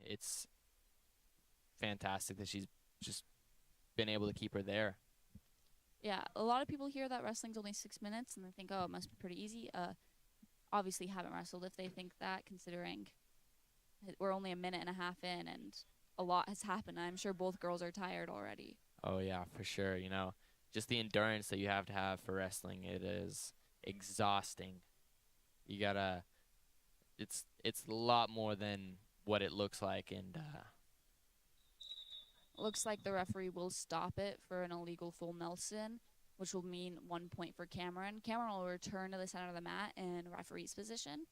it's fantastic that she's just been able to keep her there. Yeah, a lot of people hear that wrestling's only 6 minutes and they think, oh, it must be pretty easy. Obviously haven't wrestled if they think that, considering we're only a minute and a half in and a lot has happened. I'm sure both girls are tired already. Oh yeah, for sure. Just the endurance that you have to have for wrestling, it is exhausting. You gotta, it's a lot more than what it looks like, and Looks like the referee will stop it for an illegal full Nelson, which will mean 1 point for Cameron. Cameron will return to the center of the mat in referee's position.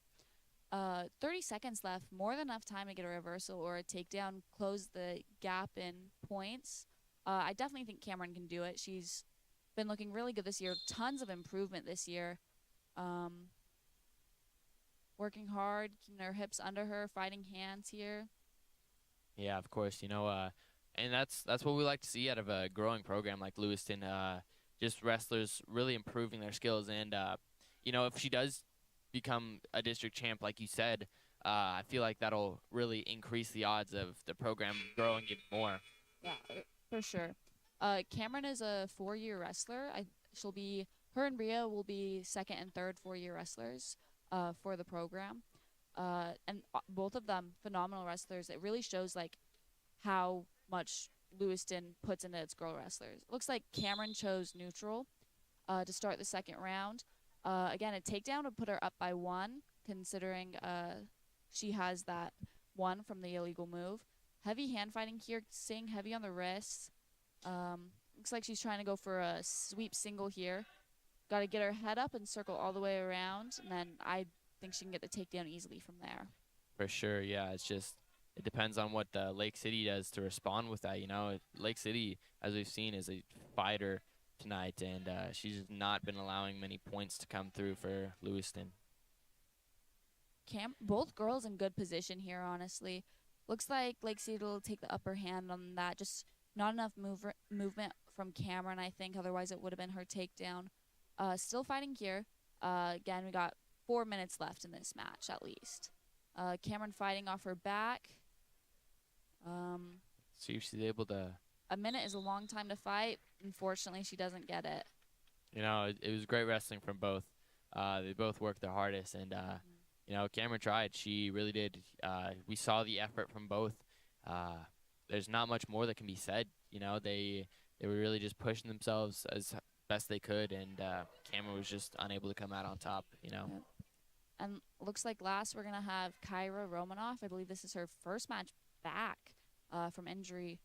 30 seconds left, more than enough time to get a reversal or a takedown, close the gap in points. I definitely think Cameron can do it. She's been looking really good this year. Tons of improvement this year. Um, Working hard, keeping her hips under her, fighting hands here. yeah, of course, and that's what we like to see out of a growing program like Lewiston. Just wrestlers really improving their skills, and if she does become a district champ, like you said, I feel like that'll really increase the odds of the program growing even more. Yeah, for sure. Cameron is a 4-year wrestler. She'll be her and Bria will be second and third 4-year wrestlers for the program. And both of them phenomenal wrestlers. It really shows like how much Lewiston puts into its girl wrestlers. Looks like Cameron chose neutral to start the second round. Again, a takedown would put her up by 1, considering she has that 1 from the illegal move. Heavy hand fighting here, staying heavy on the wrists. Looks like she's trying to go for a sweep single here. Got to get her head up and circle all the way around, and then I think she can get the takedown easily from there. For sure, yeah. It depends on what Lake City does to respond with that. Lake City, as we've seen, is a fighter tonight, and she's not been allowing many points to come through for Lewiston. Both girls in good position here, honestly. Looks like Lake City will take the upper hand on that. Just not enough movement from Cameron, I think. Otherwise, it would have been her takedown. Still fighting here. Again, we got 4 minutes left in this match, at least. Cameron fighting off her back. See if she's able to. A minute is a long time to fight. Unfortunately, she doesn't get it. It was great wrestling from both. They both worked their hardest, and Cameron tried. She really did. We saw the effort from both. There's not much more that can be said. They were really just pushing themselves as best they could, and Cameron was just unable to come out on top. Yep. And looks like last we're gonna have Kyra Romanoff. I believe this is her first match back from injury.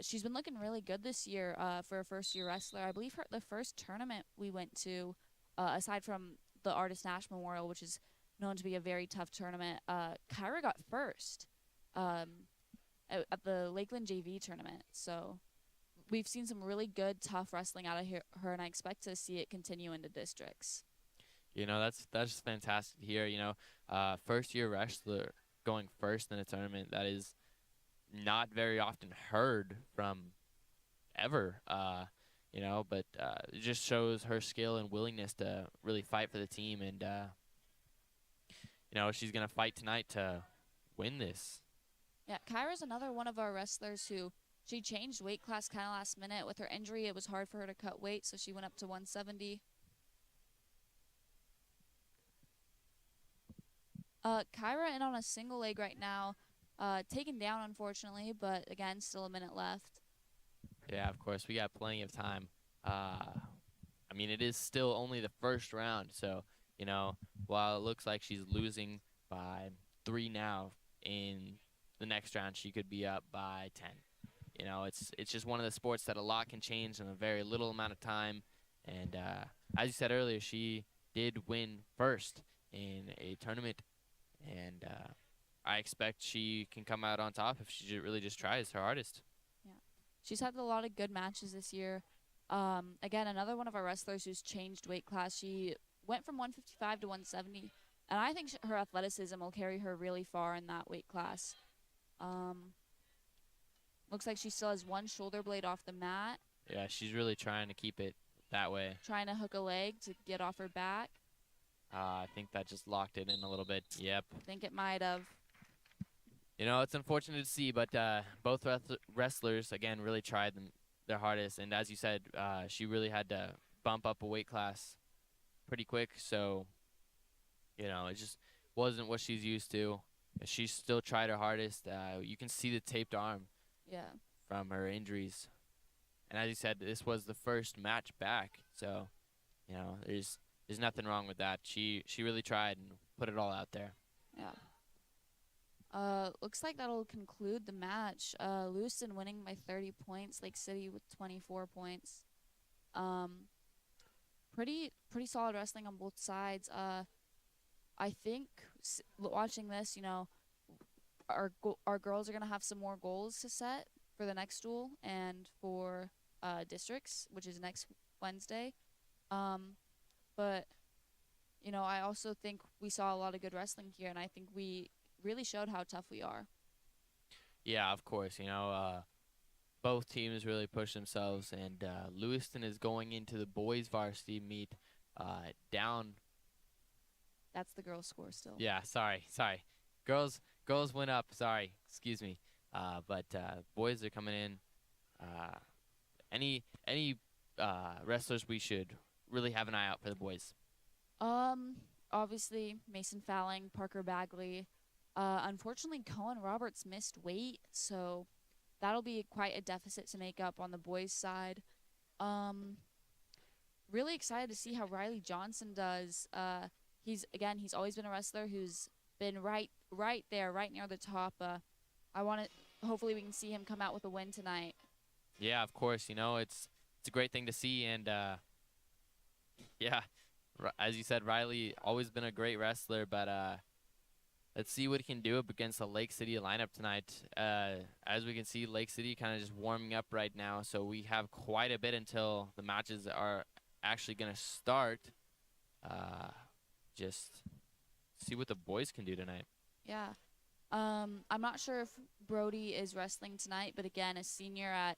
She's been looking really good this year for a first-year wrestler. I believe the first tournament we went to, aside from the Artist Nash Memorial, which is known to be a very tough tournament, Kyra got first at the Lakeland JV tournament. So we've seen some really good, tough wrestling out of her, and I expect to see it continue into districts. That's fantastic to hear. First year wrestler going first in a tournament, that is not very often heard from ever. But it just shows her skill and willingness to really fight for the team, and she's gonna fight tonight to win this. Yeah, Kyra's another one of our wrestlers who she changed weight class kind of last minute. With her injury, it was hard for her to cut weight, so she went up to 170. Kyra in on a single leg right now. Taken down, unfortunately, but again, still a minute left. Yeah, of course, we got plenty of time. It is still only the first round, so while it looks like she's losing by 3 now, in the next round she could be up by 10. It's just one of the sports that a lot can change in a very little amount of time, and as you said earlier, she did win first in a tournament, and I expect she can come out on top if she really just tries her hardest. Yeah, she's had a lot of good matches this year. Again, another one of our wrestlers who's changed weight class. She went from 155 to 170, and I think her athleticism will carry her really far in that weight class. Looks like she still has one shoulder blade off the mat. Yeah, she's really trying to keep it that way. Trying to hook a leg to get off her back. I think that just locked it in a little bit. Yep. I think it might have. You know, it's unfortunate to see, but both wrestlers again really tried their hardest, and as you said, she really had to bump up a weight class pretty quick. So you know, it just wasn't what she's used to. She still tried her hardest. You can see the taped arm Yeah. from her injuries, and as you said, this was the first match back. So you know, there's nothing wrong with that. She really tried and put it all out there. Yeah. Looks like that'll conclude the match. Lewiston winning by 30 points. Lake City with 24 points. Um, pretty solid wrestling on both sides. I think watching this, our girls are gonna have some more goals to set for the next duel and for districts, which is next Wednesday. Um, but I also think we saw a lot of good wrestling here, and I think we really showed how tough we are. Yeah, of course. You know, both teams really pushed themselves, and Lewiston is going into the boys varsity meet down. That's the girls' score still. Yeah, sorry. Girls went up. Sorry, excuse me. But boys are coming in. Uh, any wrestlers we should really have an eye out for the boys. Obviously Mason Fowling, Parker Bagley. Unfortunately, Cohen Roberts missed weight, so that'll be quite a deficit to make up on the boys' side. Um, really excited to see how Riley Johnson does. He's always been a wrestler who's been right there, right near the top. Hopefully we can see him come out with a win tonight. Yeah, of course. You know, it's a great thing to see, and yeah, as you said, Riley always been a great wrestler, but let's see what he can do up against the Lake City lineup tonight. As we can see, Lake City kind of just warming up right now, so we have quite a bit until the matches are actually going to start. Just see what the boys can do tonight. Yeah. I'm not sure if Brody is wrestling tonight, but again, a senior at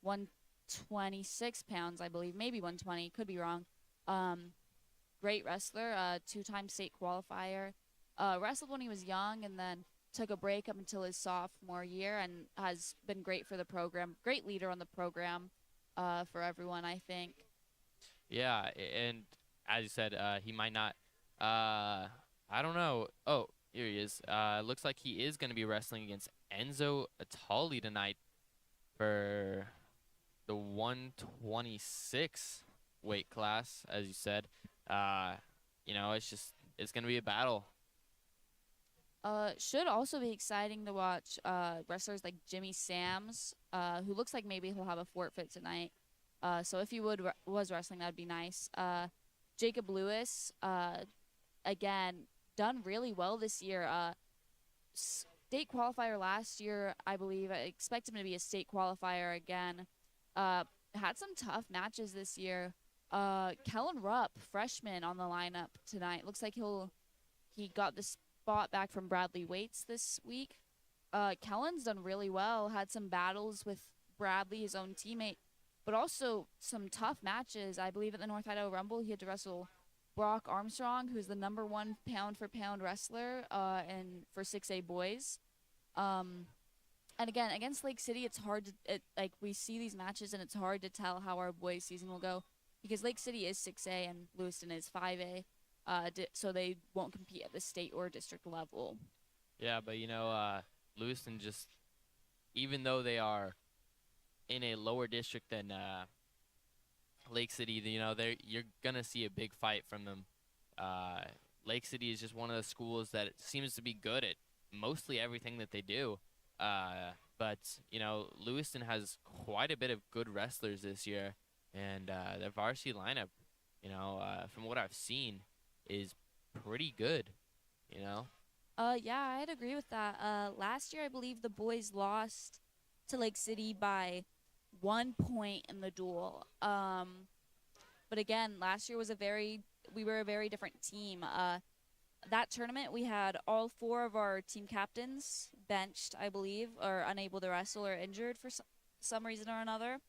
126 pounds, I believe, maybe 120, could be wrong. Great wrestler, two-time state qualifier. Wrestled when he was young and then took a break up until his sophomore year and has been great for the program. Great leader on the program for everyone, I think. Yeah, and as you said, he might not. I don't know. Oh, here he is. Looks like he is going to be wrestling against Enzo Atali tonight for the 126 weight class, as you said. It's going to be a battle. Should also be exciting to watch wrestlers like Jimmy Sams, who looks like maybe he'll have a forfeit tonight. So if he was wrestling, that'd be nice. Jacob Lewis, again, done really well this year. State qualifier last year, I believe. I expect him to be a state qualifier again. Had some tough matches this year. Kellen Rupp, freshman, on the lineup tonight. Looks like he got the spot back from Bradley Waits this week. Kellen's done really well. Had some battles with Bradley, his own teammate, but also some tough matches. I believe at the North Idaho Rumble, he had to wrestle Brock Armstrong, who's the #1 pound-for-pound wrestler and for 6A boys. And again, against Lake City, it's hard to we see these matches and it's hard to tell how our boys season will go because Lake City is 6A and Lewiston is 5A, so they won't compete at the state or district level. Yeah, but Lewiston just, even though they are in a lower district than Lake City, you're gonna see a big fight from them. Lake City is just one of the schools that seems to be good at mostly everything that they do. But Lewiston has quite a bit of good wrestlers this year, and their varsity lineup, from what I've seen, is pretty good. Yeah, I'd agree with that. Last year, I believe the boys lost to Lake City by 1 point in the duel. But again, last year we were a very different team. That tournament, we had all 4 of our team captains benched, I believe, or unable to wrestle or injured for some reason or another.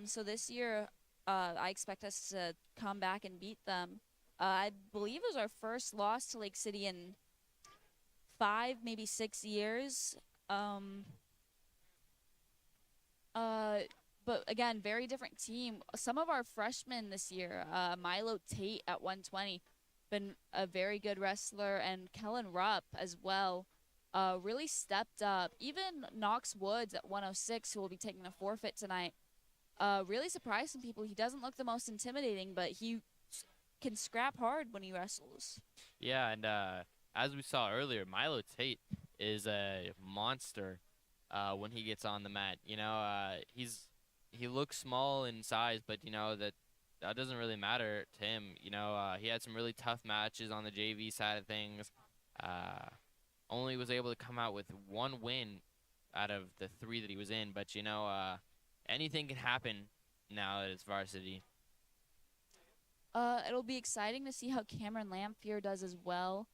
So this year, I expect us to come back and beat them. I believe it was our first loss to Lake City in 5, maybe 6 years. Um, uh, but again, very different team. Some of our freshmen this year, Milo Tate at 120, been a very good wrestler, and Kellen Rupp as well, really stepped up. Even Knox Woods at 106, who will be taking a forfeit tonight, really surprised some people. He doesn't look the most intimidating, but he can scrap hard when he wrestles. Yeah, and as we saw earlier, Milo Tate is a monster when he gets on the mat. He looks small in size, but that doesn't really matter to him. He had some really tough matches on the JV side of things. Uh, Only was able to come out with one win out of the 3 that he was in, but anything can happen now that it's varsity. It'll be exciting to see how Cameron Lamphere does as well.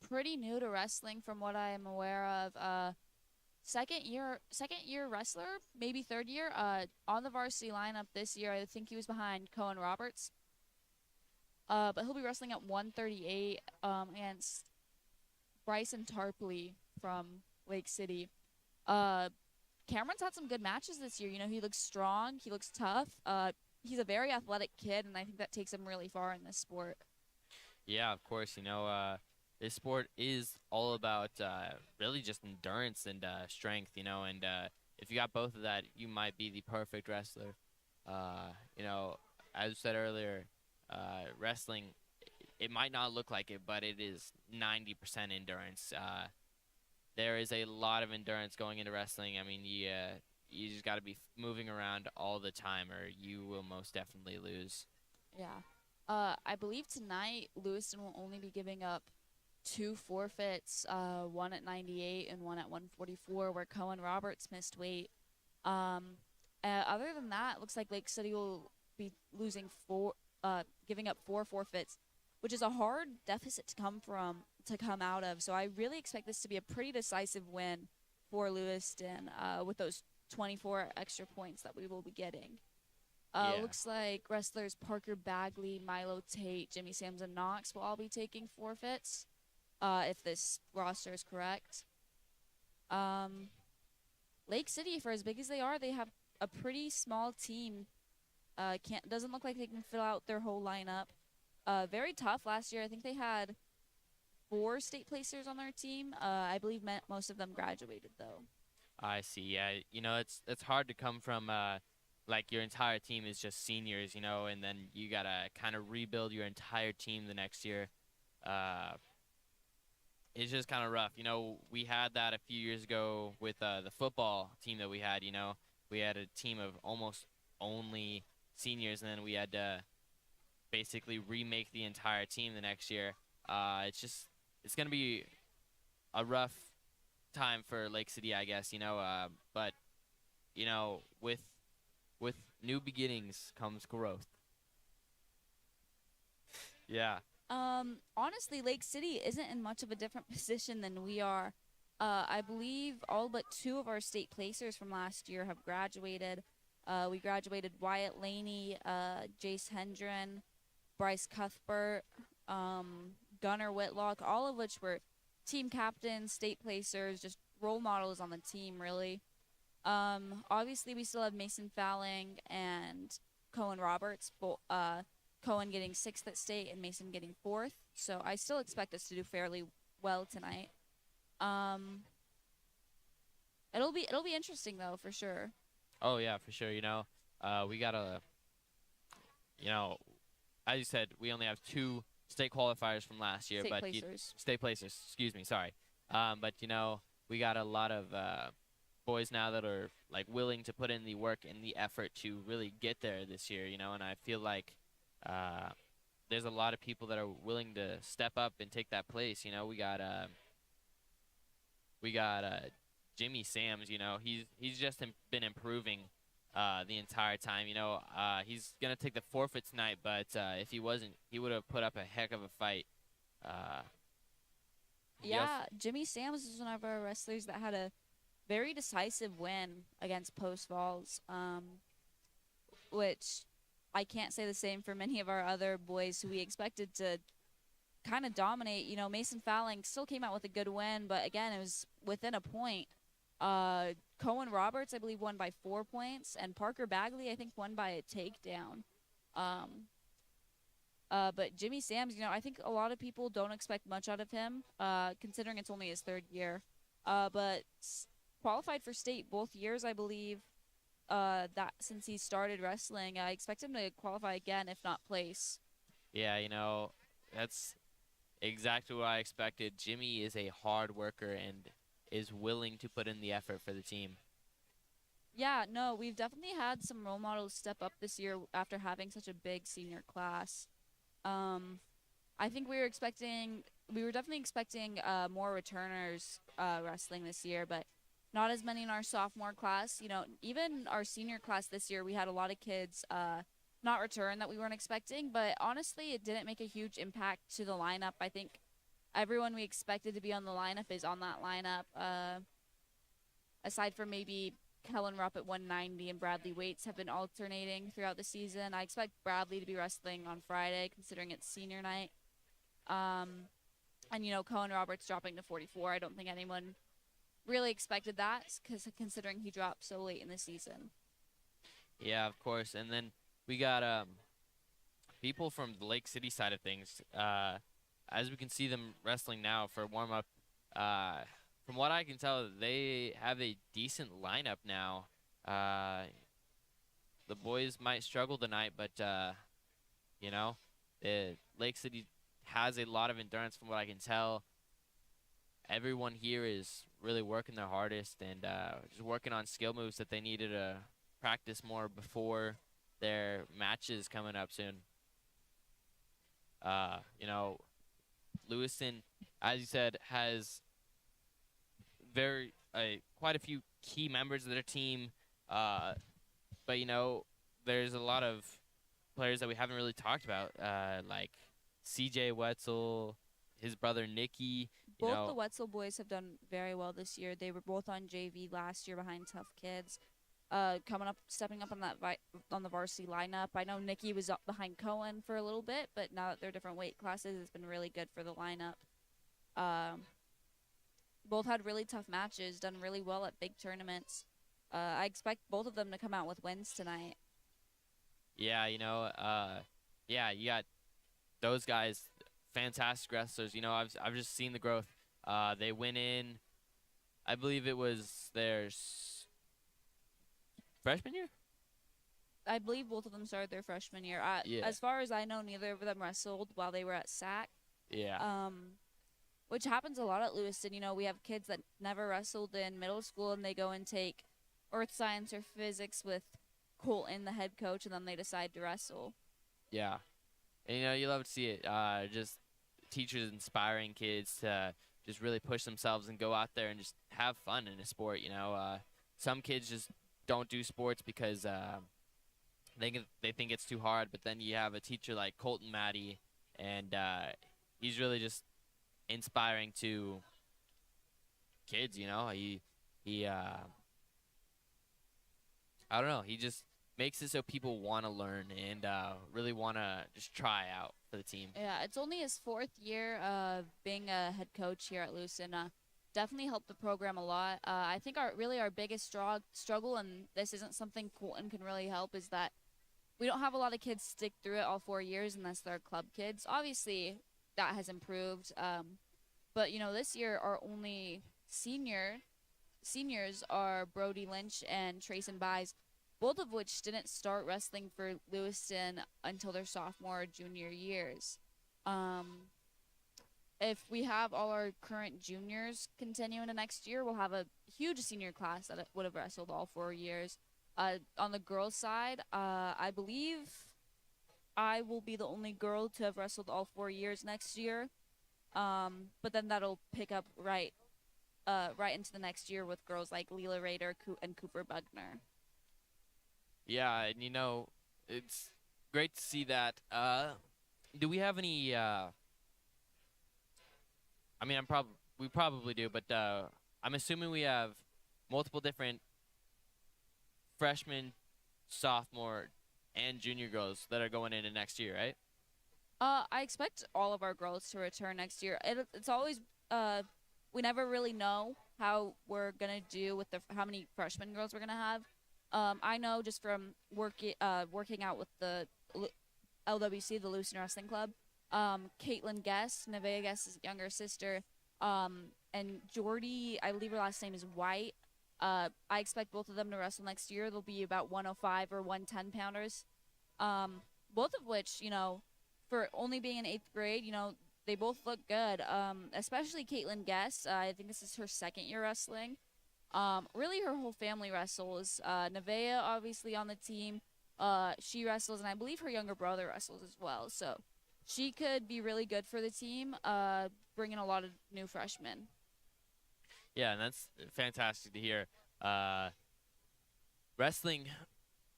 Pretty new to wrestling from what I am aware of. Second year wrestler, maybe third year. On the varsity lineup this year, I think he was behind Cohen Roberts. But he'll be wrestling at 138 against Bryson Tarpley from Lake City. Cameron's had some good matches this year. He looks strong. He looks tough. He's a very athletic kid, and I think that takes him really far in this sport. Yeah, of course. This sport is all about really just endurance and strength. And if you got both of that, you might be the perfect wrestler. As I said earlier, wrestling, it might not look like it, but it is 90% endurance. There is a lot of endurance going into wrestling. I mean, you just got to be moving around all the time, or you will most definitely lose. Yeah. I believe tonight Lewiston will only be giving up 2 forfeits, one at 98 and one at 144, where Cohen Roberts missed weight. Other than that, it looks like Lake City will be giving up 4 forfeits, which is a hard deficit to come out of. So I really expect this to be a pretty decisive win for Lewiston, with those 24 extra points that we will be getting. Yeah. Looks like wrestlers Parker Bagley, Milo Tate, Jimmy Sams, and Knox will all be taking forfeits, if this roster is correct. Lake City, for as big as they are, they have a pretty small team. Doesn't look like they can fill out their whole lineup. Very tough last year. I think they had 4 state placers on their team. I believe most of them graduated, though. I see. Yeah, it's hard to come from like your entire team is just seniors, and then you gotta kind of rebuild your entire team the next year. It's just kind of rough. We had that a few years ago with the football team that we had. We had a team of almost only seniors, and then we had to basically remake the entire team the next year. It's gonna be a rough time for Lake City, I guess. But with new beginnings comes growth. Yeah. Honestly, Lake City isn't in much of a different position than we are. I believe all but 2 of our state placers from last year have graduated. We graduated Wyatt Laney, Jace Hendren, Bryce Cuthbert, Gunnar Whitlock, all of which were team captains, state placers, just role models on the team, really. Obviously, we still have Mason Fowling and Cohen Roberts, Cohen getting 6th at state and Mason getting 4th. So I still expect us to do fairly well tonight. It'll be interesting though, for sure. Oh yeah, for sure. We gotta. As you said, we only have 2 state qualifiers from last year, state placers. Excuse me, sorry. But we got a lot of boys now that are like willing to put in the work and the effort to really get there this year. And I feel like there's a lot of people that are willing to step up and take that place. We got Jimmy Sams. He's just been improving the entire time. He's gonna take the forfeit tonight, but if he wasn't, he would have put up a heck of a fight. Yeah, Jimmy Sams is one of our wrestlers that had a very decisive win against Post Falls, which I can't say the same for many of our other boys who we expected to kind of dominate. You know, Mason Fowling still came out with a good win, but again, it was within a point. Cohen Roberts, I believe, won by 4 points, and Parker Bagley, I think, won by a takedown. Um, but Jimmy Sams, you know, I think a lot of people don't expect much out of him, considering it's only his third year. But qualified for state both years, I believe. That since he started wrestling, I expect him to qualify again, if not place. Yeah, you know, that's exactly what I expected. Jimmy is a hard worker and is willing to put in the effort for the team. Yeah, no, we've definitely had some role models step up this year after having such a big senior class. Um, I think we were definitely expecting more returners wrestling this year, but not as many in our sophomore class. You know, even our senior class this year, we had a lot of kids not return that we weren't expecting, but honestly, it didn't make a huge impact to the lineup. I think everyone we expected to be on the lineup is on that lineup, aside from maybe Kellen Rupp at 190 and Bradley Waits have been alternating throughout the season. I expect Bradley to be wrestling on Friday, considering it's senior night. Um, and you know, Cohen Roberts dropping to 44. I don't think anyone really expected that, because considering he dropped so late in the season. Yeah, of course. And then we got people from the Lake City side of things. As we can see them wrestling now for warm up. From what I can tell, they have a decent lineup now. The boys might struggle tonight, but you know, Lake City has a lot of endurance from what I can tell. Everyone here is really working their hardest and just working on skill moves that they needed to practice more before their matches coming up soon. You know, Lewiston, as you said, has quite a few key members of their team. But you know, there's a lot of players that we haven't really talked about, like C.J. Wetzel, his brother Nicky. Both the Wetzel boys have done very well this year. They were both on JV last year behind Tough Kids. Stepping up on on the varsity lineup. I know Nikki was up behind Cohen for a little bit, but now that they're different weight classes, it's been really good for the lineup. Both had really tough matches, done really well at big tournaments. I expect both of them to come out with wins tonight. Yeah, you know, yeah, you got those guys, fantastic wrestlers. You know, I've just seen the growth. They went in, I believe it was their freshman year. I believe both of them started their freshman year. Yeah. As far as I know, neither of them wrestled while they were at SAC. Yeah. Which happens a lot at Lewiston. You know, we have kids that never wrestled in middle school and they go and take earth science or physics with Colton, the head coach, and then they decide to wrestle. Yeah. And, you know, you love to see it. Just teachers inspiring kids to just really push themselves and go out there and just have fun in a sport. You know, some kids just don't do sports because they think it's too hard. But then you have a teacher like Colton Matty, and he's really just inspiring to kids. You know, he I don't know. He just makes it so people want to learn and really want to just try out for the team. Yeah, it's only his fourth year being a head coach here at Lewiston. Definitely helped the program a lot. I think our biggest struggle, and this isn't something Colton can really help, is that we don't have a lot of kids stick through it all 4 years unless they're club kids. Obviously, that has improved. But, you know, this year our only seniors are Brody Lynch and Trayson Buys, both of which didn't start wrestling for Lewiston until their sophomore or junior years. If we have all our current juniors continue into next year, we'll have a huge senior class that would have wrestled all 4 years. On the girls' side, I believe I will be the only girl to have wrestled all 4 years next year. But then that'll pick up right into the next year with girls like Leela Rader and Cooper Bugner. Yeah, and you know, it's great to see that. Do we have any? I mean, we probably do, but I'm assuming we have multiple different freshman, sophomore, and junior girls that are going into next year, right? I expect all of our girls to return next year. It's always we never really know how we're gonna do with how many freshman girls we're gonna have. I know just from working out with the LWC, the Lewisham Wrestling Club. Caitlin Guest, Nevaeh Guest's younger sister, and Jordy, I believe her last name is White. I expect both of them to wrestle next year. They'll be about 105 or 110 pounders. Both of which, for only being in 8th grade, they both look good. Especially Caitlin Guest. I think this is her 2nd year wrestling. Really, her whole family wrestles. Nevaeh, obviously, on the team. She wrestles, and I believe her younger brother wrestles as well. So she could be really good for the team, bringing a lot of new freshmen. Yeah, and that's fantastic to hear. Wrestling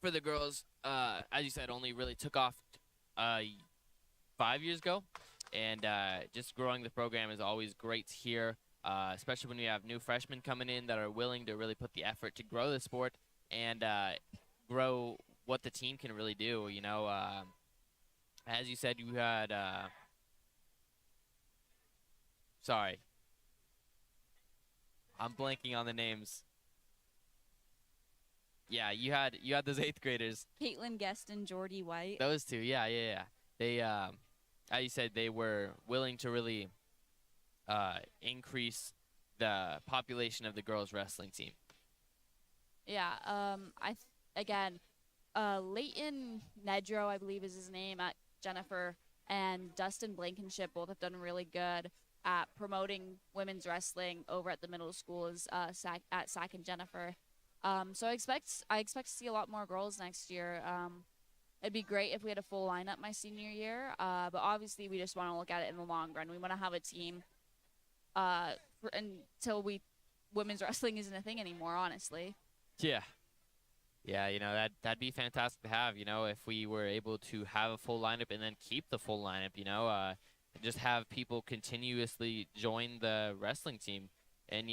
for the girls, as you said, only really took off 5 years ago, and just growing the program is always great to hear, especially when we have new freshmen coming in that are willing to really put the effort to grow the sport and grow what the team can really do. As you said, you had sorry, I'm blanking on the names. Yeah, you had those 8th graders. Caitlin Guest and Jordy White. Those two, yeah. They, as you said, they were willing to really increase the population of the girls' wrestling team. Yeah. Again, Leighton Nedro, I believe is his name, at Jennifer, and Dustin Blankenship both have done really good at promoting women's wrestling over at the middle schools at Sac and Jennifer. So I expect to see a lot more girls next year. It'd be great if we had a full lineup my senior year, but obviously we just want to look at it in the long run. We want to have a team until women's wrestling isn't a thing anymore, honestly. Yeah. Yeah, that'd be fantastic to have, if we were able to have a full lineup and then keep the full lineup, and just have people continuously join the wrestling team. And,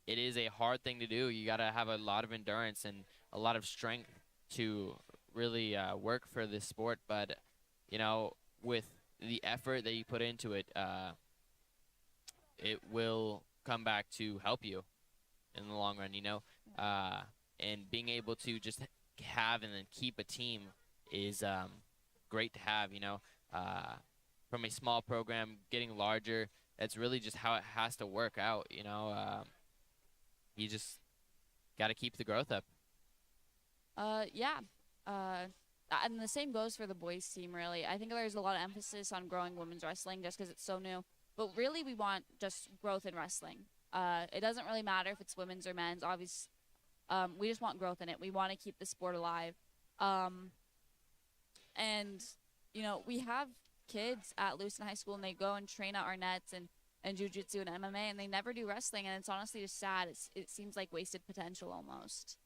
it is a hard thing to do. You got to have a lot of endurance and a lot of strength to really work for this sport. But, with the effort that you put into it, it will come back to help you in the long run, and being able to just have and then keep a team is great to have, from a small program getting larger. That's really just how it has to work out, you just got to keep the growth up. Yeah. And the same goes for the boys team, really. I think there's a lot of emphasis on growing women's wrestling just because it's so new. But really, we want just growth in wrestling. It doesn't really matter if it's women's or men's. Obviously, we just want growth in it. We want to keep the sport alive. And, we have kids at Lewiston High School, and they go and train at Arnett's and jiu-jitsu and MMA, and they never do wrestling, and it's honestly just sad. It seems like wasted potential almost.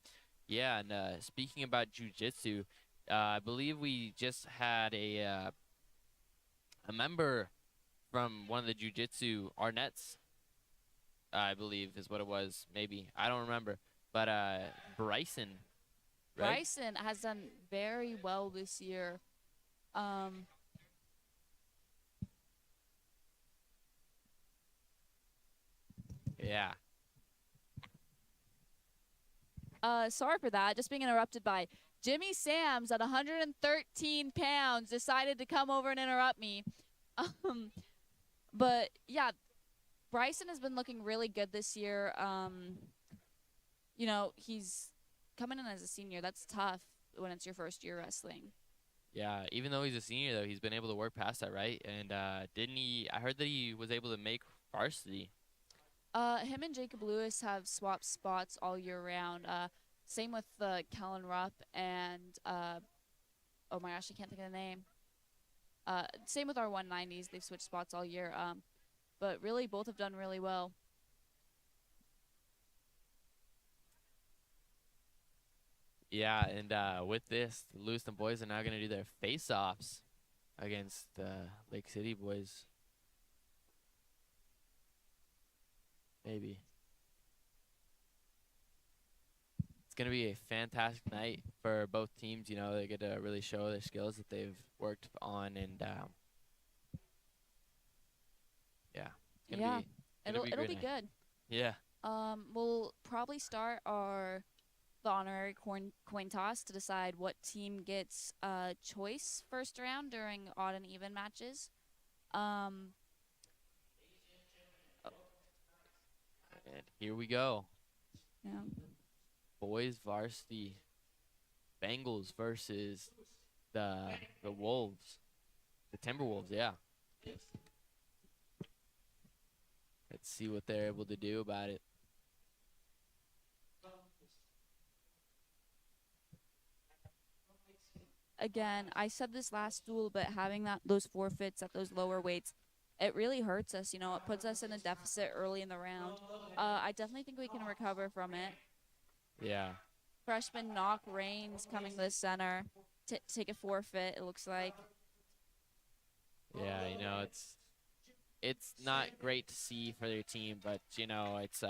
Yeah, and speaking about jiu-jitsu, I believe we just had a member from one of the jiu-jitsu Arnett's, I believe is what it was. Maybe, I don't remember, but Bryson. Right? Bryson has done very well this year. Yeah. Sorry for that. Just being interrupted by Jimmy Sams at 113 pounds decided to come over and interrupt me. But yeah, Bryson has been looking really good this year. He's coming in as a senior. That's tough when it's your first year wrestling. Yeah, even though he's a senior, though, he's been able to work past that, right? And didn't he? I heard that he was able to make varsity. Him and Jacob Lewis have swapped spots all year round. Same with Kellen Rupp and oh my gosh, I can't think of the name. Same with our 190s. They've switched spots all year. But really, both have done really well. Yeah, and with this, the Lewiston boys are now going to do their face-offs against the Lake City boys. Maybe. It's going to be a fantastic night for both teams. They get to really show their skills that they've worked on, and Yeah, it's gonna Yeah, be gonna be a it'll great be night. good. Yeah. We'll probably start the honorary coin toss to decide what team gets choice first round during odd and even matches. Um, And here we go. yeah. Boys varsity Bengals versus the the Wolves. The Timberwolves, yeah. Let's see what they're able to do about it. Again, I said this last duel, but having those forfeits at those lower weights, it really hurts us. You know, it puts us in a deficit early in the round. I definitely think we can recover from it. Yeah. Freshman Knock Reigns coming to the center to take a forfeit. It looks like. Yeah, it's not great to see for their team, but it's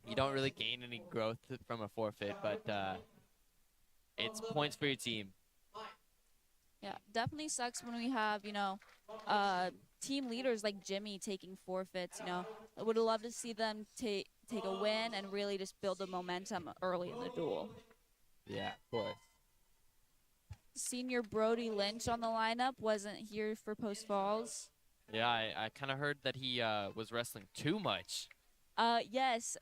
you don't really gain any growth from a forfeit, but it's points for your team. Yeah, definitely sucks when we have, team leaders like Jimmy taking forfeits. I would love to see them take a win and really just build the momentum early in the duel. Yeah, of course. Senior Brody Lynch on the lineup wasn't here for Post Falls. Yeah, I kind of heard that he was wrestling too much. Yes.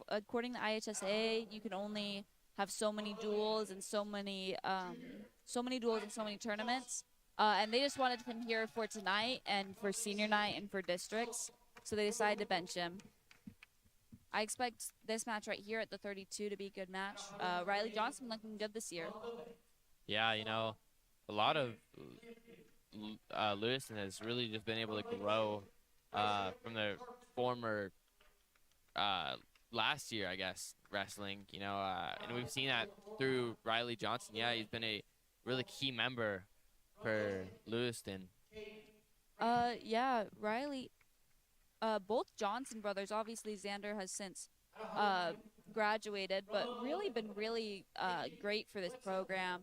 According to IHSA, you can only have so many duels and so many duels and so many tournaments. And they just wanted him here for tonight and for senior night and for districts, so they decided to bench him. I expect this match right here at the 32 to be a good match. Riley Johnson looking good this year. Yeah, a lot of Lewiston has really just been able to grow from their former last year, I guess, wrestling. And we've seen that through Riley Johnson. Yeah, he's been a really key member for Lewiston. Yeah, Riley. Both Johnson brothers. Obviously, Xander has since graduated, but really been really great for this program.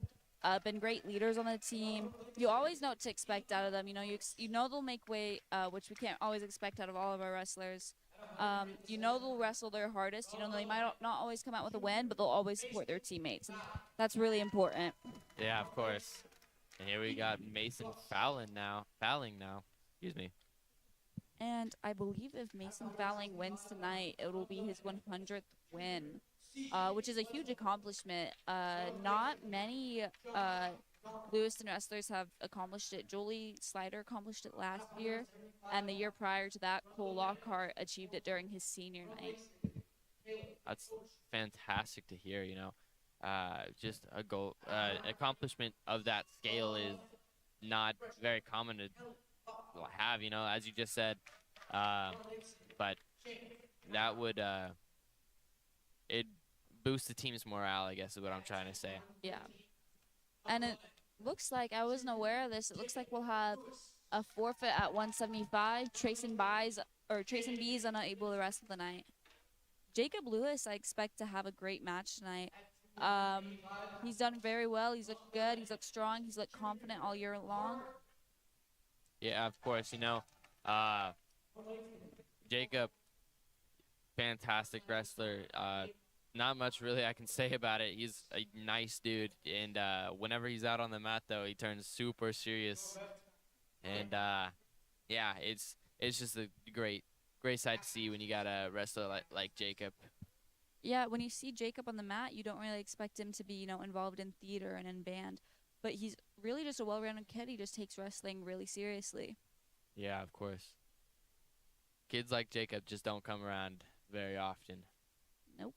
Been great leaders on the team. You always know what to expect out of them. You know they'll make weight, which we can't always expect out of all of our wrestlers. They'll wrestle their hardest. They might not always come out with a win, but they'll always support their teammates, and that's really important. Yeah, of course. And here we got Mason Fallon now. Excuse me. And I believe if Mason Fowling wins tonight, it will be his 100th win, which is a huge accomplishment. Not many Lewiston wrestlers have accomplished it. Jolie Slider accomplished it last year, and the year prior to that, Cole Lockhart achieved it during his senior night. That's fantastic to hear. Just a goal accomplishment of that scale is not very common to have. As you just said, but that would it boost the team's morale, I guess is what I'm trying to say. Yeah, and it looks like, I wasn't aware of this, it looks like we'll have a forfeit at 175. Trayson Bees unable to wrestle the night. Jacob Lewis, I expect to have a great match tonight. He's done very well. He's looked good. He's looked strong. He's looked confident all year long. Yeah, of course. Jacob, fantastic wrestler. Not much really I can say about it. He's a nice dude, and whenever he's out on the mat, though, he turns super serious. And yeah, it's just a great sight to see when you got a wrestler like Jacob. Yeah, when you see Jacob on the mat, you don't really expect him to be, involved in theater and in band. But he's really just a well-rounded kid. He just takes wrestling really seriously. Yeah, of course. Kids like Jacob just don't come around very often. Nope.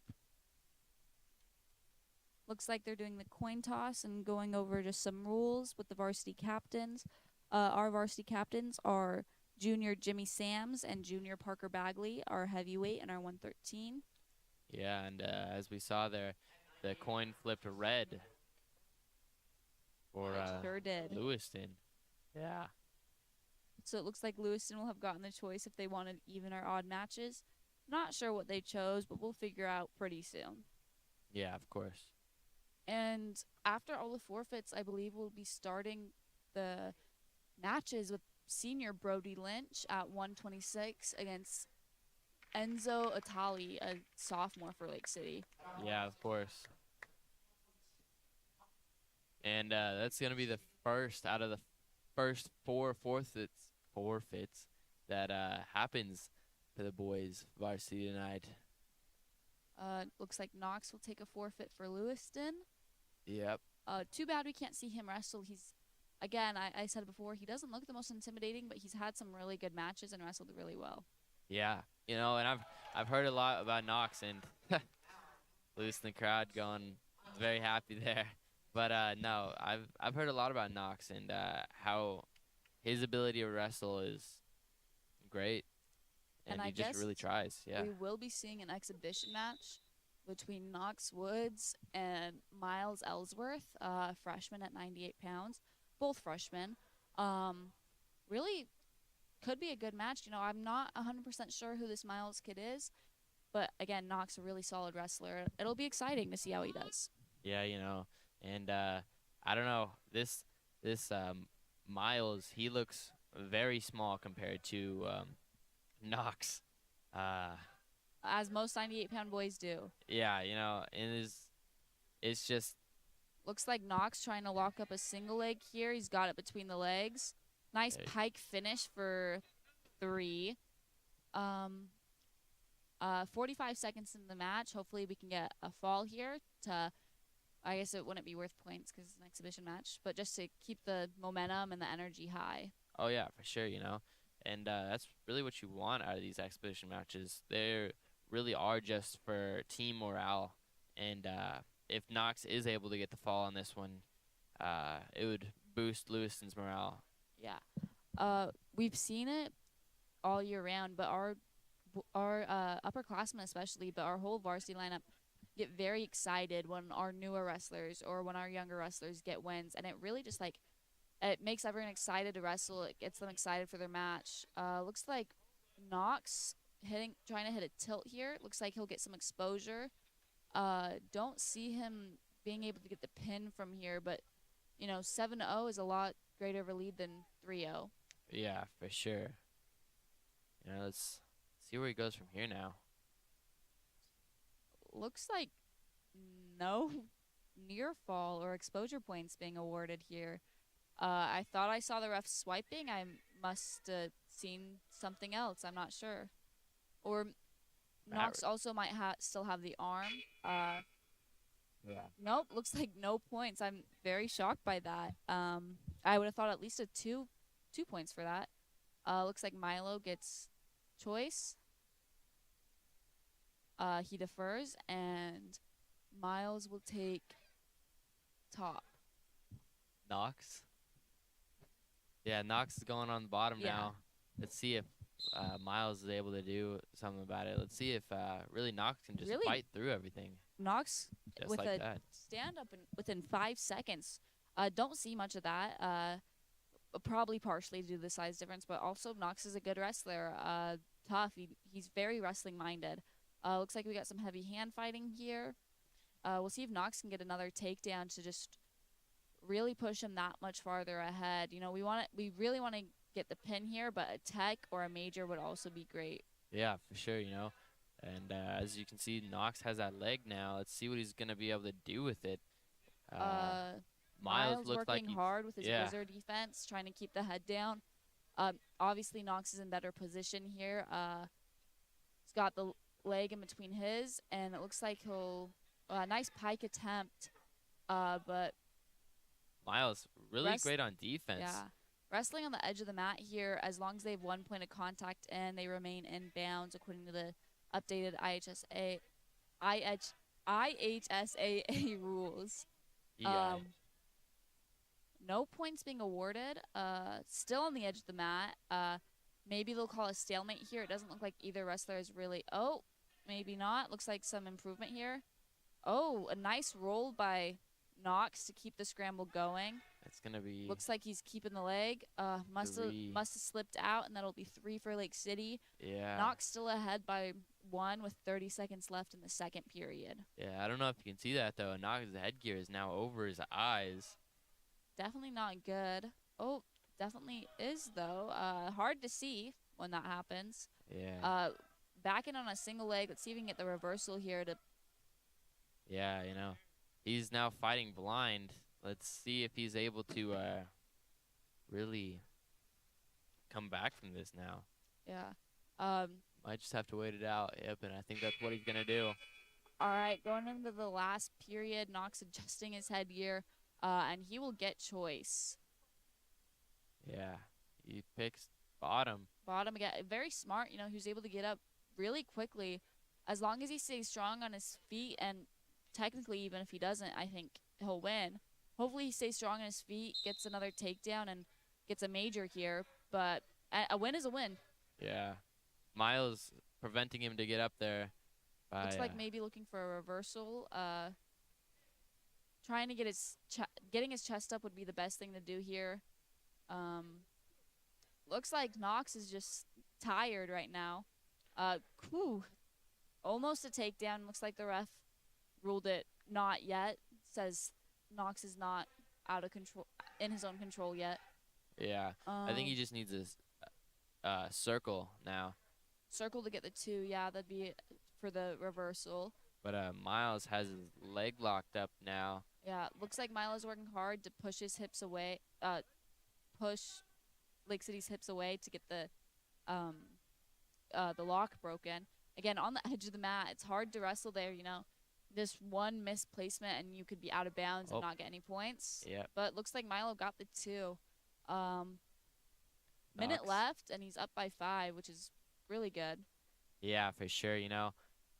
Looks like they're doing the coin toss and going over just some rules with the varsity captains. Our varsity captains are junior Jimmy Sams and junior Parker Bagley, our heavyweight and our 113. Yeah, and as we saw there, the coin flipped red for Sure did. Lewiston. Yeah. So it looks like Lewiston will have gotten the choice if they wanted even or odd matches. Not sure what they chose, but we'll figure out pretty soon. Yeah, of course. And after all the forfeits, I believe we'll be starting the matches with senior Brody Lynch at 126 against Enzo Atali, a sophomore for Lake City. Yeah, of course. And that's gonna be the first out of the first four forfeits that happens for the boys varsity tonight. Looks like Knox will take a forfeit for Lewiston. Yep. Too bad we can't see him wrestle. He's, again, I said before, he doesn't look the most intimidating, but he's had some really good matches and wrestled really well. Yeah, you know, and I've heard a lot about Knox and Lewiston crowd going very happy there. But no, I've heard a lot about Knox and how his ability to wrestle is great, and I he just guess really tries. Yeah. We will be seeing an exhibition match between Knox Woods and Miles Ellsworth, freshman at 98 pounds, both freshmen. Really could be a good match. You know, I'm not 100% sure who this Miles kid is, but again, Knox a really solid wrestler. It'll be exciting to see how he does. Yeah, you know, and I don't know this Miles. He looks very small compared to Knox. As most 98-pound boys do. Yeah, you know, and it's just Looks like Knox trying to lock up a single leg here. He's got it between the legs. Nice Okay. pike finish for 3. 45 seconds in the match. Hopefully we can get a fall here to, I guess it wouldn't be worth points because it's an exhibition match, but just to keep the momentum and the energy high. oh yeah, for sure, you know, and that's really what you want out of these exhibition matches. They really are just for team morale, and if Knox is able to get the fall on this one, it would boost Lewiston's morale. Yeah. We've seen it all year round, but our upperclassmen especially, but our whole varsity lineup get very excited when our newer wrestlers or when our younger wrestlers get wins, and it really just like it makes everyone excited to wrestle. It gets them excited for their match. Looks like Knox trying to hit a tilt here. Looks like he'll get some exposure. Don't see him being able to get the pin from here, but you know, 7-0 is a lot greater of a lead than 3-0. Yeah, for sure. You know, let's see where he goes from here now. Looks like no near fall or exposure points being awarded here. I thought I saw the ref swiping. I must have seen something else. I'm not sure. Or Knox also might still have the arm. Yeah. Nope, looks like no points. I'm very shocked by that. I would have thought at least a two points for that. Looks like Milo gets choice. He defers, and Miles will take top. Knox. Yeah, Knox is going on the bottom Yeah. now. Let's see if Miles is able to do something about it. Let's see if really Knox can just Really? fight through everything Knox just with like a that. stand up within 5 seconds. Don't see much of that. Probably partially due to the size difference, but also Knox is a good wrestler. Tough. He's very wrestling minded. Looks like we got some heavy hand fighting here. We'll see if Knox can get another takedown to just really push him that much farther ahead. You know, we really want to get the pin here, but a tech or a major would also be great. Yeah, for sure, you know. And as you can see, Knox has that leg now. Let's see what he's going to be able to do with it. Miles looks like working hard with his yeah. wizard defense, trying to keep the head down. Obviously, Knox is in better position here. He's got the leg in between his, and it looks like he'll nice pike attempt, but Miles really great on defense. yeah, wrestling on the edge of the mat here. As long as they have 1 point of contact and they remain in bounds according to the updated IHSAA rules. You got it. No points being awarded. Still on the edge of the mat. Maybe they'll call a stalemate here. It doesn't look like either wrestler is really. Oh, maybe not. Looks like some improvement here. Oh, a nice roll by Knox to keep the scramble going. It's gonna be. Looks like he's keeping the leg. Must have slipped out, and that'll be 3 for Lake City. Yeah. Knox still ahead by 1 with 30 seconds left in the second period. Yeah, I don't know if you can see that though. Knox's headgear is now over his eyes. Definitely not good. Oh, definitely is, though. Hard to see when that happens. Yeah. Back in on a single leg. Let's see if we can get the reversal here to. Yeah, he's now fighting blind. Let's see if he's able to really come back from this now. Yeah. Might just have to wait it out. Yep, and I think that's what he's gonna do. All right, going into the last period, Knox adjusting his headgear, and he will get choice. Yeah, he picks bottom. Bottom again, very smart. You know, he was able to get up really quickly. As long as he stays strong on his feet, and technically, even if he doesn't, I think he'll win. Hopefully, he stays strong on his feet, gets another takedown, and gets a major here. But a win is a win. Yeah, Miles preventing him to get up there. Looks like maybe looking for a reversal. Trying to get getting his chest up would be the best thing to do here. Looks like Knox is just tired right now. Almost a takedown. Looks like the ref ruled it not yet. Says Knox is not out of control, in his own control yet. Yeah, I think he just needs a circle now. Circle to get the 2. Yeah, that'd be for the reversal. But Miles has his leg locked up now. Yeah, looks like Milo's working hard to push his hips away. Push Lake City's hips away to get the lock broken. Again, on the edge of the mat, it's hard to wrestle there, you know. Just one misplacement and you could be out of bounds and not get any points. Yeah. But looks like Milo got the 2. Minute left, and he's up by 5, which is really good. Yeah, for sure.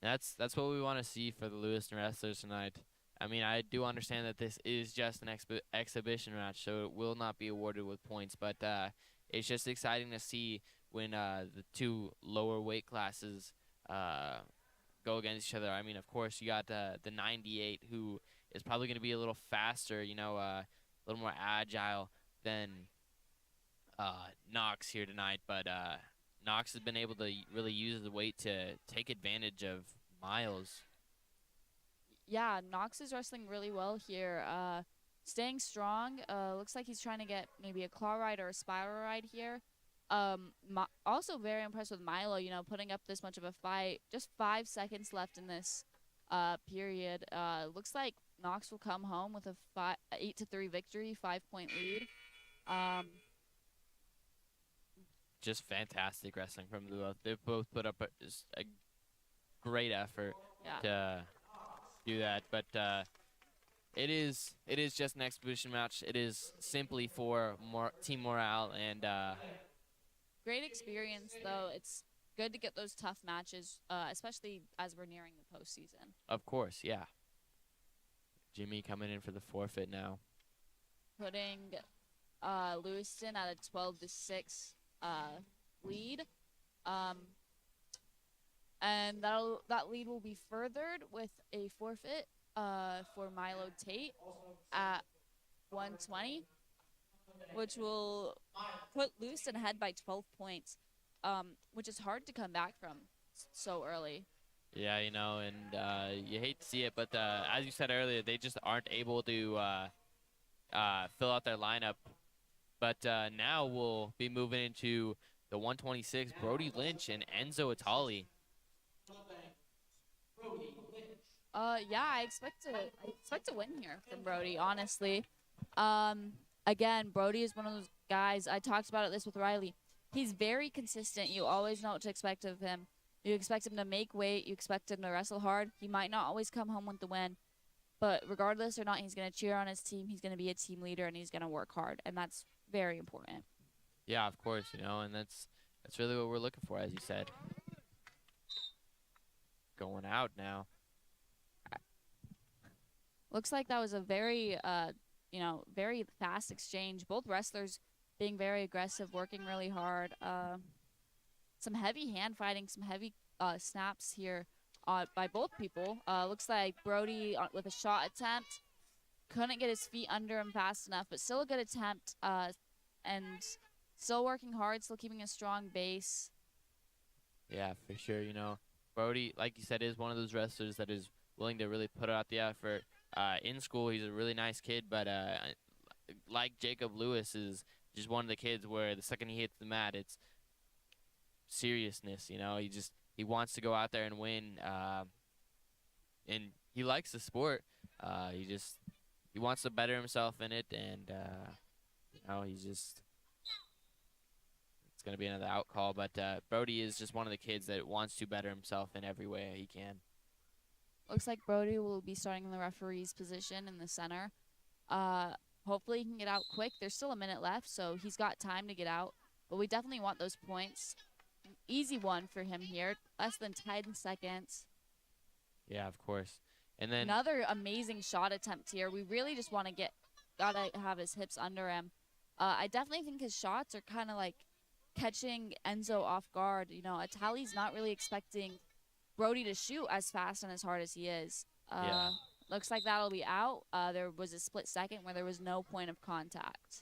That's what we want to see for the Lewiston wrestlers tonight. I mean, I do understand that this is just an exhibition match, so it will not be awarded with points. But it's just exciting to see when the 2 lower weight classes go against each other. I mean, of course, you got the 98, who is probably going to be a little faster, a little more agile than Knox here tonight. But Knox has been able to really use the weight to take advantage of Miles. Yeah, Knox is wrestling really well here. Staying strong. Looks like he's trying to get maybe a claw ride or a spiral ride here. Also very impressed with Milo, putting up this much of a fight. Just 5 seconds left in this period. Looks like Knox will come home with a 8-3 victory, 5-point lead. Just fantastic wrestling from both. They've both put up a great effort to do that. But it is just an exhibition match. It is simply for team morale and great experience, though. It's good to get those tough matches, especially as we're nearing the postseason. Of course, yeah. Jimmy coming in for the forfeit now. Putting Lewiston at a 12-6 lead. And that lead will be furthered with a forfeit for Milo Tate at 120, which will put Lewiston ahead by 12 points, which is hard to come back from so early. Yeah, and you hate to see it, but as you said earlier, they just aren't able to fill out their lineup. But now we'll be moving into the 126, Brody Lynch and Enzo Itali. Yeah, I expect to win here from Brody, honestly. Again, Brody is one of those guys. I talked about this with Riley. He's very consistent. You always know what to expect of him. You expect him to make weight. You expect him to wrestle hard. He might not always come home with the win, but regardless or not, he's going to cheer on his team. He's going to be a team leader, and he's going to work hard, and that's very important. Yeah, of course, and that's really what we're looking for, as you said. Going out now. Looks like that was a very, very fast exchange. Both wrestlers being very aggressive, working really hard. Some heavy hand fighting, some heavy snaps here by both people. Looks like Brody with a shot attempt couldn't get his feet under him fast enough, but still a good attempt. And still working hard, still keeping a strong base. Yeah, for sure. Brody, like you said, is one of those wrestlers that is willing to really put out the effort. In school, he's a really nice kid, but like Jacob Lewis is just one of the kids where the second he hits the mat, it's seriousness. You know, he wants to go out there and win, and he likes the sport. He wants to better himself in it, and you know, it's gonna be another out call. But Brody is just one of the kids that wants to better himself in every way he can. Looks like Brody will be starting in the referee's position in the center. Hopefully he can get out quick. There's still a minute left, so he's got time to get out. But we definitely want those points. Easy one for him here. Less than 10 seconds. Yeah, of course. And then Another amazing shot attempt here. We really just want to gotta have his hips under him. I definitely think his shots are kind of like catching Enzo off guard. You know, Atali's not really expecting Brody to shoot as fast and as hard as he is. Yeah. Looks like that'll be out. There was a split second where there was no point of contact.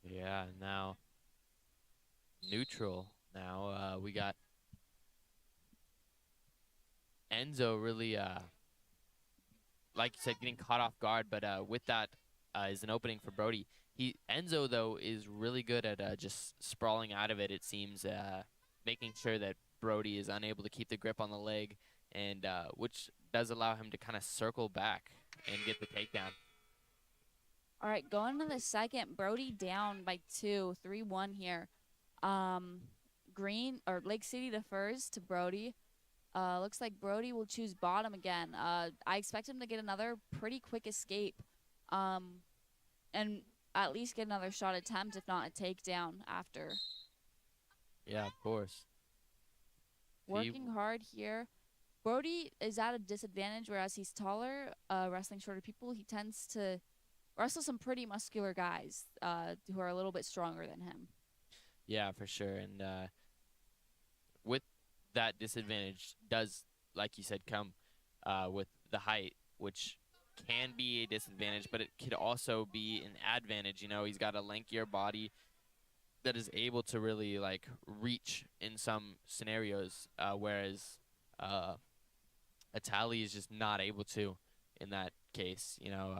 yeah, now neutral. Now we got Enzo really, like you said, getting caught off guard. But with that is an opening for Brody. Enzo though is really good at just sprawling out of it. It seems, making sure that Brody is unable to keep the grip on the leg, and which does allow him to kind of circle back and get the takedown. All right, going to the second, Brody down by 2, 3-1 here. Lake City defers to Brody. Looks like Brody will choose bottom again. I expect him to get another pretty quick escape, and at least get another shot attempt, if not a takedown after. Yeah, of course. Working hard here. Brody is at a disadvantage, whereas he's taller, wrestling shorter people. He tends to wrestle some pretty muscular guys who are a little bit stronger than him. Yeah, for sure. And with that disadvantage does, like you said, come with the height, which can be a disadvantage, but it could also be an advantage. You know, he's got a lankier body that is able to really like reach in some scenarios, whereas Atali is just not able to in that case. You know,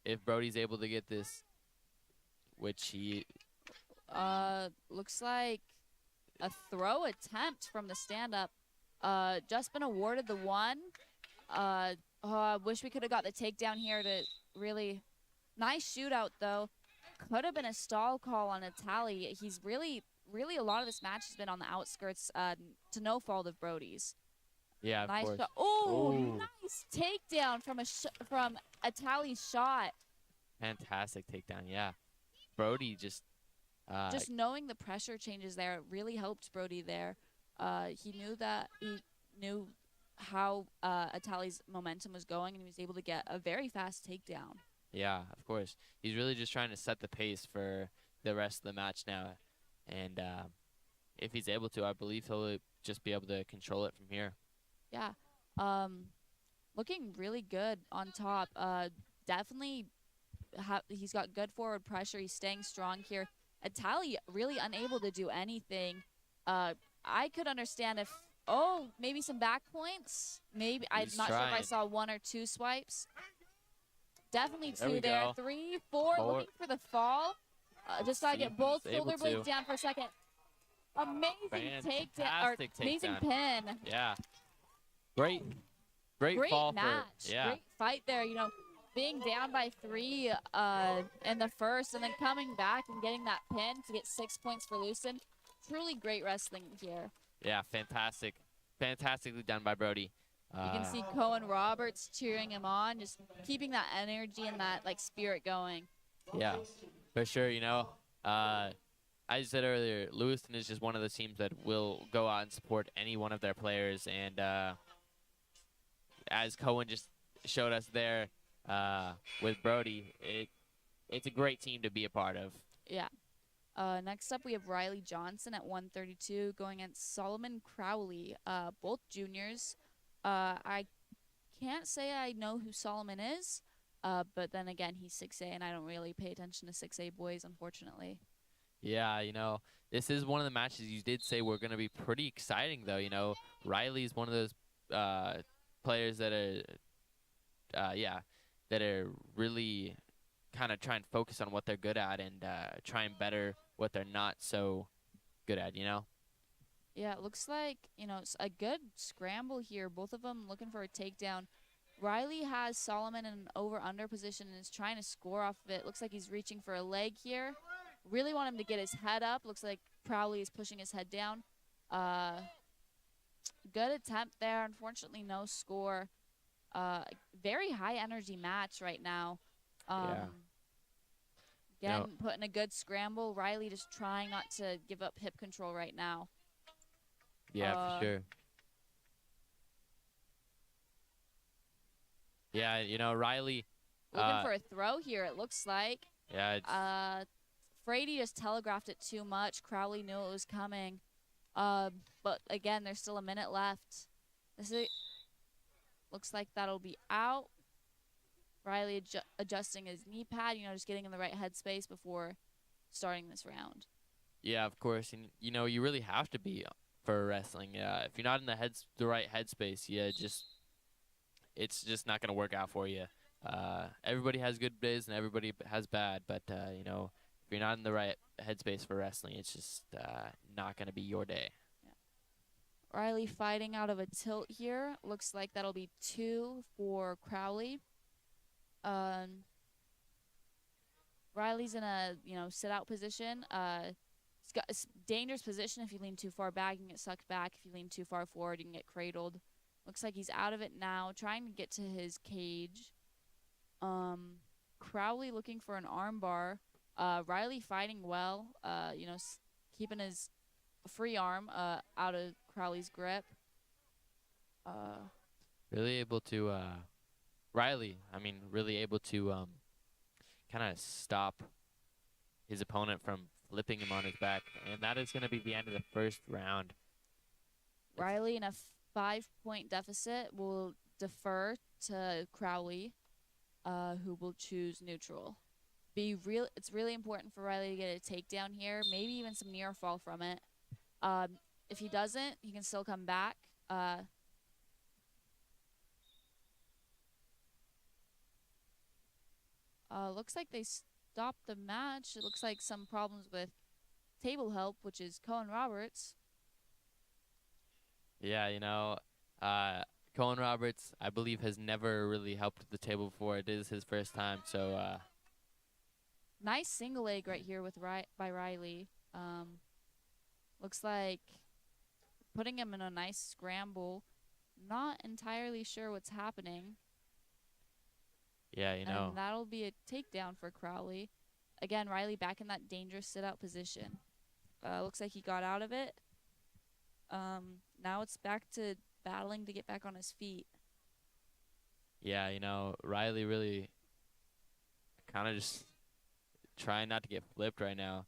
if Brody's able to get this, which he looks like a throw attempt from the stand-up. Just been awarded the one. Wish we could have got the takedown here to really nice shootout though. Could have been a stall call on Atali. He's really a lot of this match has been on the outskirts, to no fault of Brody's. Yeah, of Nice course. shot. Oh, nice takedown from Atali's shot. Fantastic takedown. Yeah, Brody just Knowing the pressure changes there really helped Brody there. He knew how Atali's momentum was going, and he was able to get a very fast takedown. yeah, of course. He's really just trying to set the pace for the rest of the match now, and if he's able to, I believe he'll just be able to control it from here. Yeah. Looking really good on top. Definitely he's got good forward pressure. He's staying strong here. Atali really unable to do anything. I could understand if, maybe some back points. Maybe I'm He's not sure if I trying. saw 1 or 2 swipes. Definitely There we 2 there. go. 3, 4, Four. looking for the fall. Just gotta get both He's able shoulder blades to. down for a second. Amazing takedown, or Fantastic amazing takedown. pin. Yeah, great Great fall match. for yeah. Great fight there. You know, being down by 3 in the first, and then coming back and getting that pin to get 6 points for Lucen. Truly great wrestling here. Yeah, fantastically done by Brody. You can see Cohen Roberts cheering him on, just keeping that energy and that like spirit going. Yeah, for sure. You know, as I said earlier, Lewiston is just one of those teams that will go out and support any one of their players, and as Cohen just showed us there with Brody, it's a great team to be a part of. Yeah. Next up, we have Riley Johnson at 132 going against Solomon Crowley, both juniors. I can't say I know who Solomon is, but then again, he's 6A, and I don't really pay attention to 6A boys, unfortunately. Yeah, you know, this is one of the matches you did say were going to be pretty exciting, though. You know, Riley's one of those players that are, that are really kind of try and focus on what they're good at and try and better what they're not so good at, you know? Yeah, it looks like, it's a good scramble here. Both of them looking for a takedown. Riley has Solomon in an over-under position and is trying to score off of it. Looks like he's reaching for a leg here. Really want him to get his head up. Looks like Crowley is pushing his head down. Good attempt there. Unfortunately, no score. Very high energy match right now. Yeah. Again, No. putting a good scramble. Riley just trying not to give up hip control right now. Yeah, for sure. Yeah, Riley. Looking for a throw here, it looks like. Yeah. It's, Frady just telegraphed it too much. Crowley knew it was coming. But again, there's still a minute left. Looks like that'll be out. Riley adjusting his knee pad, just getting in the right headspace before starting this round. yeah, of course, and you really have to be for wrestling. If you're not in the right headspace, it's just not gonna work out for you. Everybody has good days and everybody has bad, but if you're not in the right headspace for wrestling, it's just not gonna be your day. Riley fighting out of a tilt here. Looks like that'll be 2 for Crowley. Riley's in a sit out position. It's got a dangerous position. If you lean too far back, you can get sucked back. If you lean too far forward, you can get cradled. Looks like he's out of it now, trying to get to his cage. Crowley looking for an arm bar. Riley fighting well. Keeping his free arm out of Crowley's grip. Really able to Riley, really able to kind of stop his opponent from flipping him on his back, and that is going to be the end of the first round. Riley in a 5-point deficit will defer to Crowley, who will choose neutral. It's really important for Riley to get a takedown here, maybe even some near fall from it. If he doesn't, he can still come back. Looks like they stopped the match. It looks like some problems with table help, which is Cohen Roberts. Yeah, Cohen Roberts, I believe, has never really helped the table before. It is his first time, so nice single leg right here by Riley. Looks like putting him in a nice scramble. Not entirely sure what's happening. Yeah, And that'll be a takedown for Crowley. Again, Riley back in that dangerous sit-out position. Looks like he got out of it. Now it's back to battling to get back on his feet. Yeah, Riley really kind of just trying not to get flipped right now.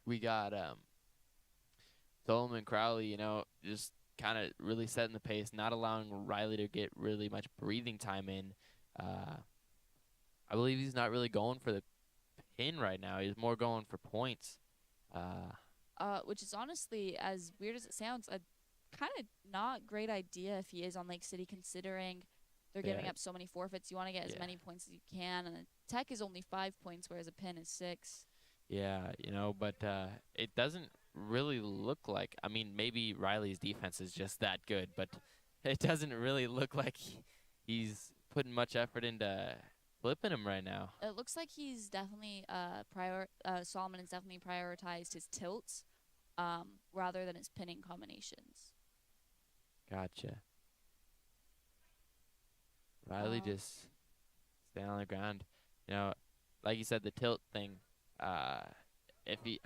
We got Solomon Crowley, just kind of really setting the pace, not allowing Riley to get really much breathing time in. I believe he's not really going for the pin right now. He's more going for points. Which is honestly, as weird as it sounds, a kind of not great idea if he is on Lake City, considering they're giving up so many forfeits. You want to get as many points as you can, and a tech is only 5 points, whereas a pin is 6. Yeah, but it doesn't really look like. Maybe Riley's defense is just that good, but it doesn't really look like he's putting much effort into flipping him right now. It looks like he's definitely Solomon has definitely prioritized his tilts rather than his pinning combinations. Gotcha. Riley just staying on the ground. Like you said, the tilt thing. I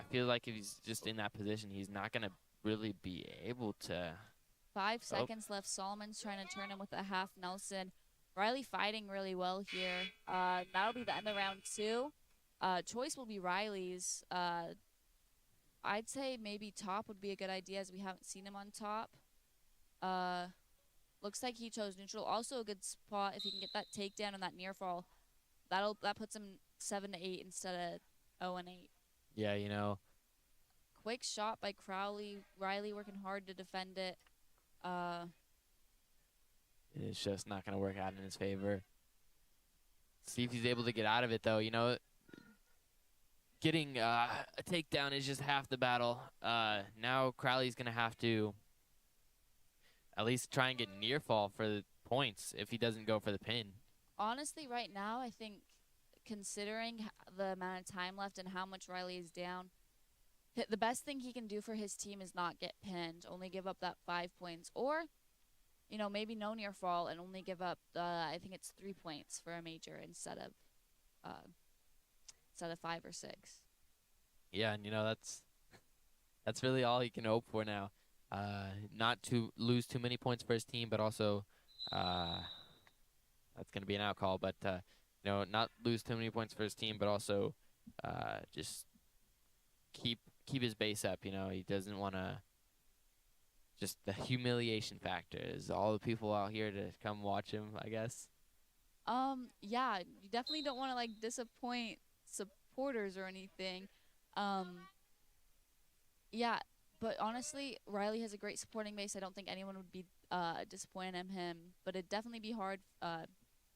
feel like if he's just in that position, he's not gonna really be able to. 5 seconds left. Solomon's trying to turn him with a half Nelson. Riley fighting really well here. That'll be the end of round 2. Choice will be Riley's. I'd say maybe top would be a good idea, as we haven't seen him on top. Looks like he chose neutral. Also a good spot if he can get that takedown and that near fall. That puts him 7-8 instead of 0-8. Yeah, Quick shot by Crowley. Riley working hard to defend it. It's just not gonna work out in his favor. See if he's able to get out of it, though. You know, getting a takedown is just half the battle. Now Crowley's going to have to at least try and get near fall for the points if he doesn't go for the pin. Honestly, right now, I think considering the amount of time left and how much Riley is down, the best thing he can do for his team is not get pinned, only give up that 5 points, or maybe no near fall and only give up I think it's 3 points for a major instead of 5 or 6. Yeah, and that's really all he can hope for now. Not to lose too many points for his team, but also that's going to be an out call. But not lose too many points for his team, but also just keep his base up. He doesn't want to. Just the humiliation factor is all the people out here to come watch him, I guess. Yeah, you definitely don't want to like disappoint supporters or anything. Yeah, but honestly, Riley has a great supporting base. I don't think anyone would be disappointed in him, but it'd definitely be hard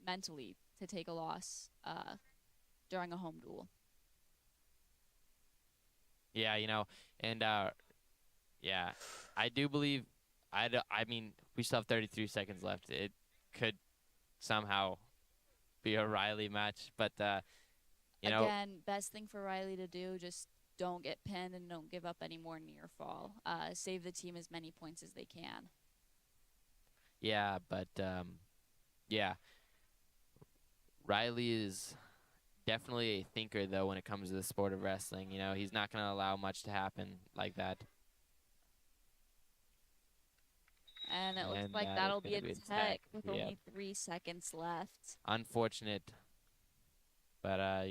mentally to take a loss during a home duel. Yeah, and yeah, I do believe. I mean, we still have 33 seconds left. It could somehow be a Riley match, but again, best thing for Riley to do, just don't get pinned and don't give up any more near fall. Save the team as many points as they can. Yeah, but yeah, Riley is definitely a thinker though when it comes to the sport of wrestling. He's not going to allow much to happen like that. And it looks like that'll be a tech with only 3 seconds left. Unfortunate. But,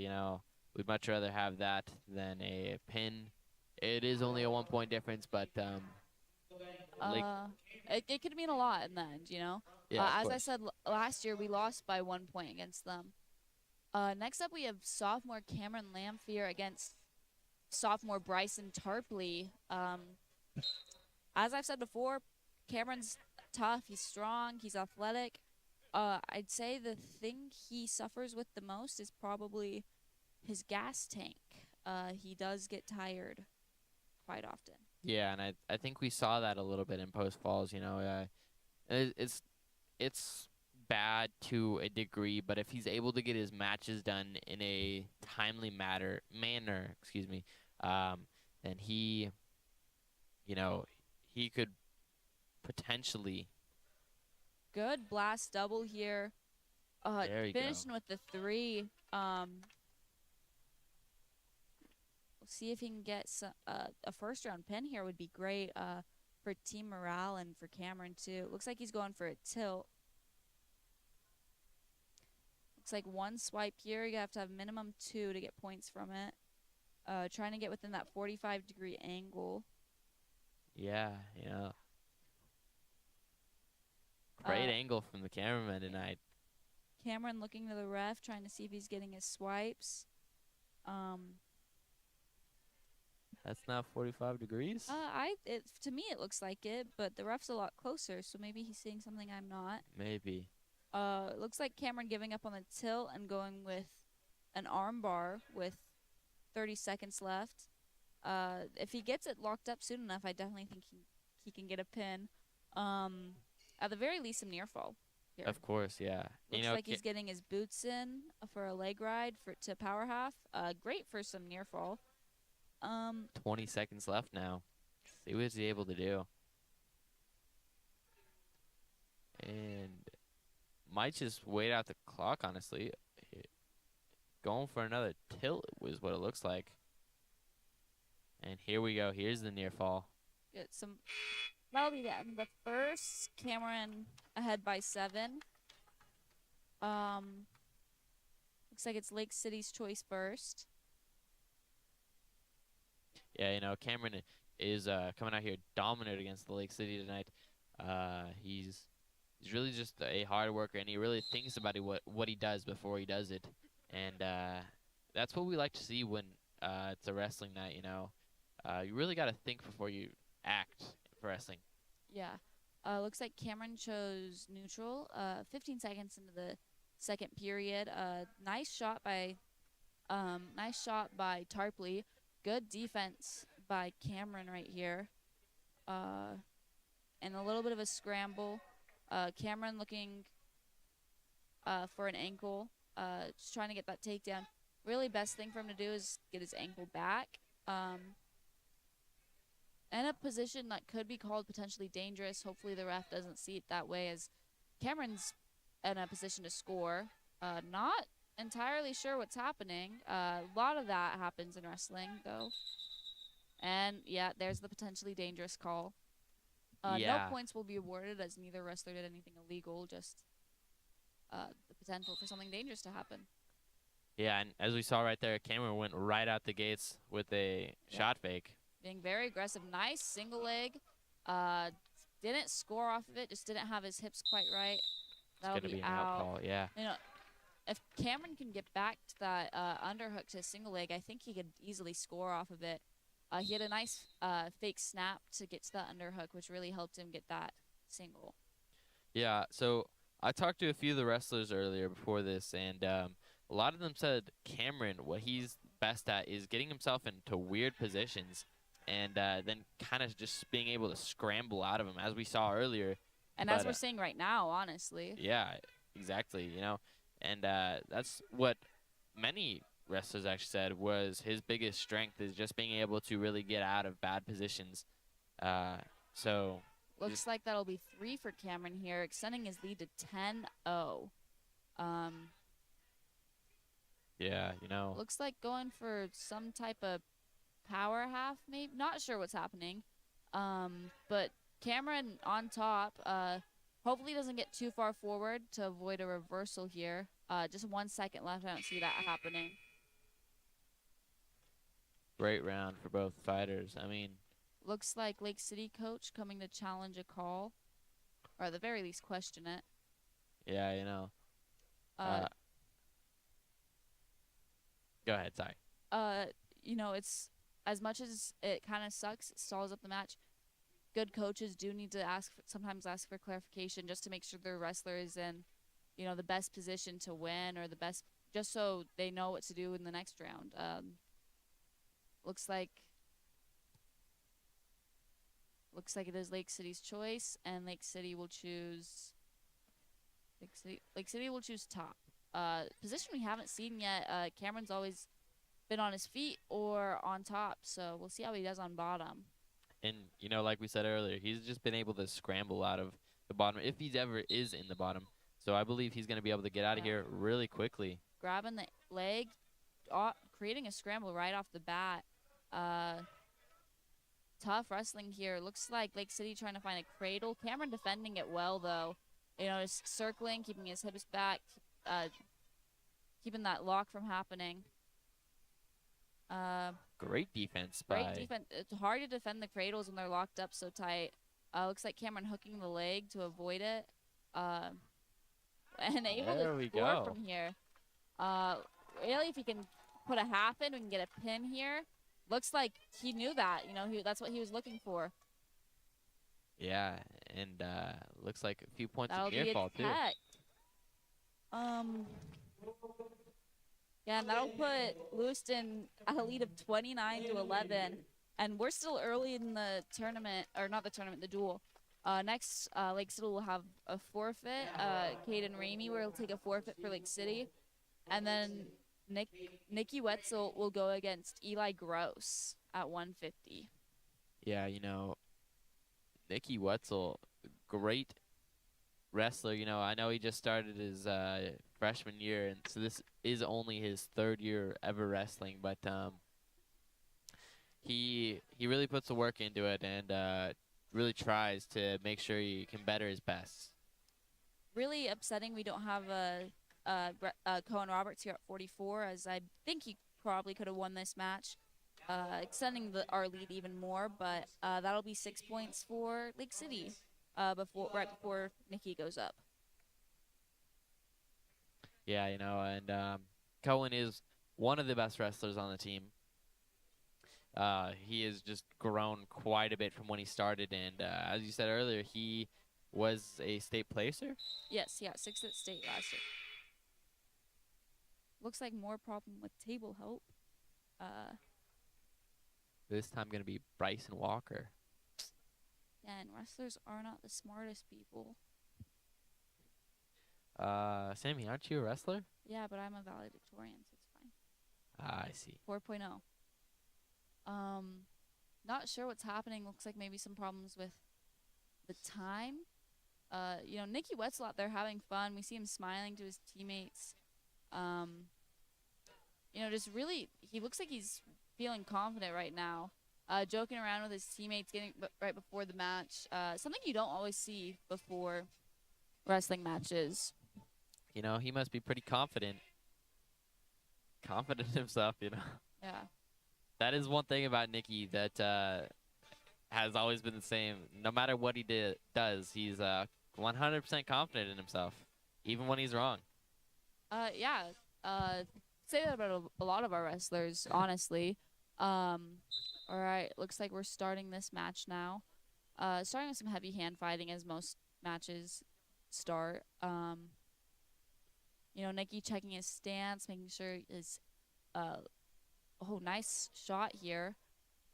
we'd much rather have that than a pin. It is only a 1 point difference, but it could mean a lot in the end, Yeah, as I said last year, we lost by 1 point against them. Next up, we have sophomore Cameron Lamphere against sophomore Bryson Tarpley. As I've said before, Cameron's tough. He's strong. He's athletic. I'd say the thing he suffers with the most is probably his gas tank. He does get tired quite often. Yeah, and I think we saw that a little bit in Post Falls. It's bad to a degree, but if he's able to get his matches done in a timely manner, then he could potentially. Good blast double here. There you finishing go. with the 3. We'll see if he can get a first round pin here. Would be great for team morale and for Cameron too. Looks like he's going for a tilt. Looks like 1 swipe here. You have to have minimum 2 to get points from it. Trying to get within that 45-degree angle. Yeah, Great angle from the cameraman tonight. Cameron looking to the ref, trying to see if he's getting his swipes. That's not 45 degrees? To me it looks like it, but the ref's a lot closer, so maybe he's seeing something I'm not. Maybe. It looks like Cameron giving up on the tilt and going with an arm bar with 30 seconds left. If he gets it locked up soon enough, I definitely think he can get a pin. At the very least, some near fall here. Of course, yeah. Looks like he's getting his boots in for a leg ride to power half. Great for some near fall. 20 seconds left now. See what he's able to do. And might just wait out the clock, honestly. Going for another tilt was what it looks like. And here we go. Here's the near fall. Get some. That'll be the first. Cameron ahead by 7. Looks like it's Lake City's choice first. Yeah, Cameron is coming out here dominant against the Lake City tonight. He's really just a hard worker, and he really thinks about what he does before he does it. And that's what we like to see when it's a wrestling night, You really got to think before you act for wrestling. Yeah. Looks like Cameron chose neutral. 15 seconds into the second period. Nice shot by Tarpley. Good defense by Cameron right here. And a little bit of a scramble. Cameron looking for an ankle, just trying to get that takedown. Really, best thing for him to do is get his ankle back. In a position that could be called potentially dangerous. Hopefully the ref doesn't see it that way, as Cameron's in a position to score. Not entirely sure what's happening. A lot of that happens in wrestling, though. And, yeah, there's the potentially dangerous call. No points will be awarded, as neither wrestler did anything illegal, just the potential for something dangerous to happen. Yeah, and as we saw right there, Cameron went right out the gates with a shot fake. Being very aggressive. Nice single leg. Didn't score off of it, just didn't have his hips quite right. That'll It's going to be an out. out call, yeah. You know, if Cameron can get back to that underhook to single leg, I think he could easily score off of it. He had a nice fake snap to get to that underhook, which really helped him get that single. Yeah, so I talked to a few of the wrestlers earlier before this, and a lot of them said Cameron, what he's best at is getting himself into weird positions and then kind of just being able to scramble out of them, as we saw earlier. And as we're seeing right now, honestly. Yeah, exactly, you know. And that's what many wrestlers actually said was his biggest strength is just being able to really get out of bad positions. So looks like that'll be 3 for Cameron here, extending his lead to 10-0. Yeah, you know. Looks like going for some type of power half, maybe. Not sure what's happening. But Cameron on top. Hopefully doesn't get too far forward to avoid a reversal here. Just 1 second left. I don't see that happening. Great round for both fighters. I mean, looks like Lake City coach coming to challenge a call, or at the very least question it. Yeah, you know. Go ahead, sorry. You know, it's as much as it kind of sucks, it stalls up the match. Good coaches do need to sometimes ask for clarification just to make sure their wrestler is in, you know, the best position to win, or the best, just so they know what to do in the next round. Looks like it is Lake City's choice, and Lake City will choose top. Position we haven't seen yet. Cameron's always been on his feet or on top, so we'll see how he does on bottom. And, you know, like we said earlier, he's just been able to scramble out of the bottom, if he ever is in the bottom. So I believe he's going to be able to get out of here really quickly. Grabbing the leg, creating a scramble right off the bat. Tough wrestling here. Looks like Lake City trying to find a cradle. Cameron defending it well, though. You know, just circling, keeping his hips back, keeping that lock from happening. Great defense. Great defense. It's hard to defend the cradles when they're locked up so tight. Looks like Cameron hooking the leg to avoid it. And able to score from here. Really, if he can put a half in, we can get a pin here. Looks like he knew that. You know, that's what he was looking for. Yeah, and looks like a few points of near fall, too. Yeah, and that'll put Lewiston at a lead of 29-11. And we're still early in the tournament, or not the tournament, the duel. Next, Lake City will have a forfeit. Caden Ramey will take a forfeit for Lake City. And then Nikki Wetzel will go against Eli Gross at 150. Yeah, you know, Nikki Wetzel, great wrestler. You know, I know he just started his freshman year, and so this is only his 3rd year ever wrestling, but he really puts the work into it and really tries to make sure he can better his best. Really upsetting we don't have Cohen Roberts here at 44, as I think he probably could have won this match, extending our lead even more, but that'll be 6 points for Lake City right before Nikki goes up. Yeah, you know, and Cohen is one of the best wrestlers on the team. He has just grown quite a bit from when he started, and as you said earlier, he was a state placer? Yes, yeah, 6th at state last year. looks like more problem with table help. Uh, This time gonna be Bryson Walker. and wrestlers are not the smartest people. Sammy, aren't you a wrestler? Yeah, but I'm a valedictorian, so it's fine. Ah, I see. 4.0. Not sure what's happening. Looks like maybe some problems with the time. Nikki Wetzel out there having fun. We see him smiling to his teammates. Just really, he looks like he's feeling confident right now. Joking around with his teammates, getting right before the match. Something you don't always see before wrestling matches. You know, he must be pretty confident. Confident in himself, you know. Yeah. That is one thing about Nikki that has always been the same. No matter what he does, he's 100% confident in himself, even when he's wrong. Yeah. Say that about a lot of our wrestlers, honestly. All right. Looks like we're starting this match now. Starting with some heavy hand fighting as most matches start. Nikki checking his stance, making sure his nice shot here.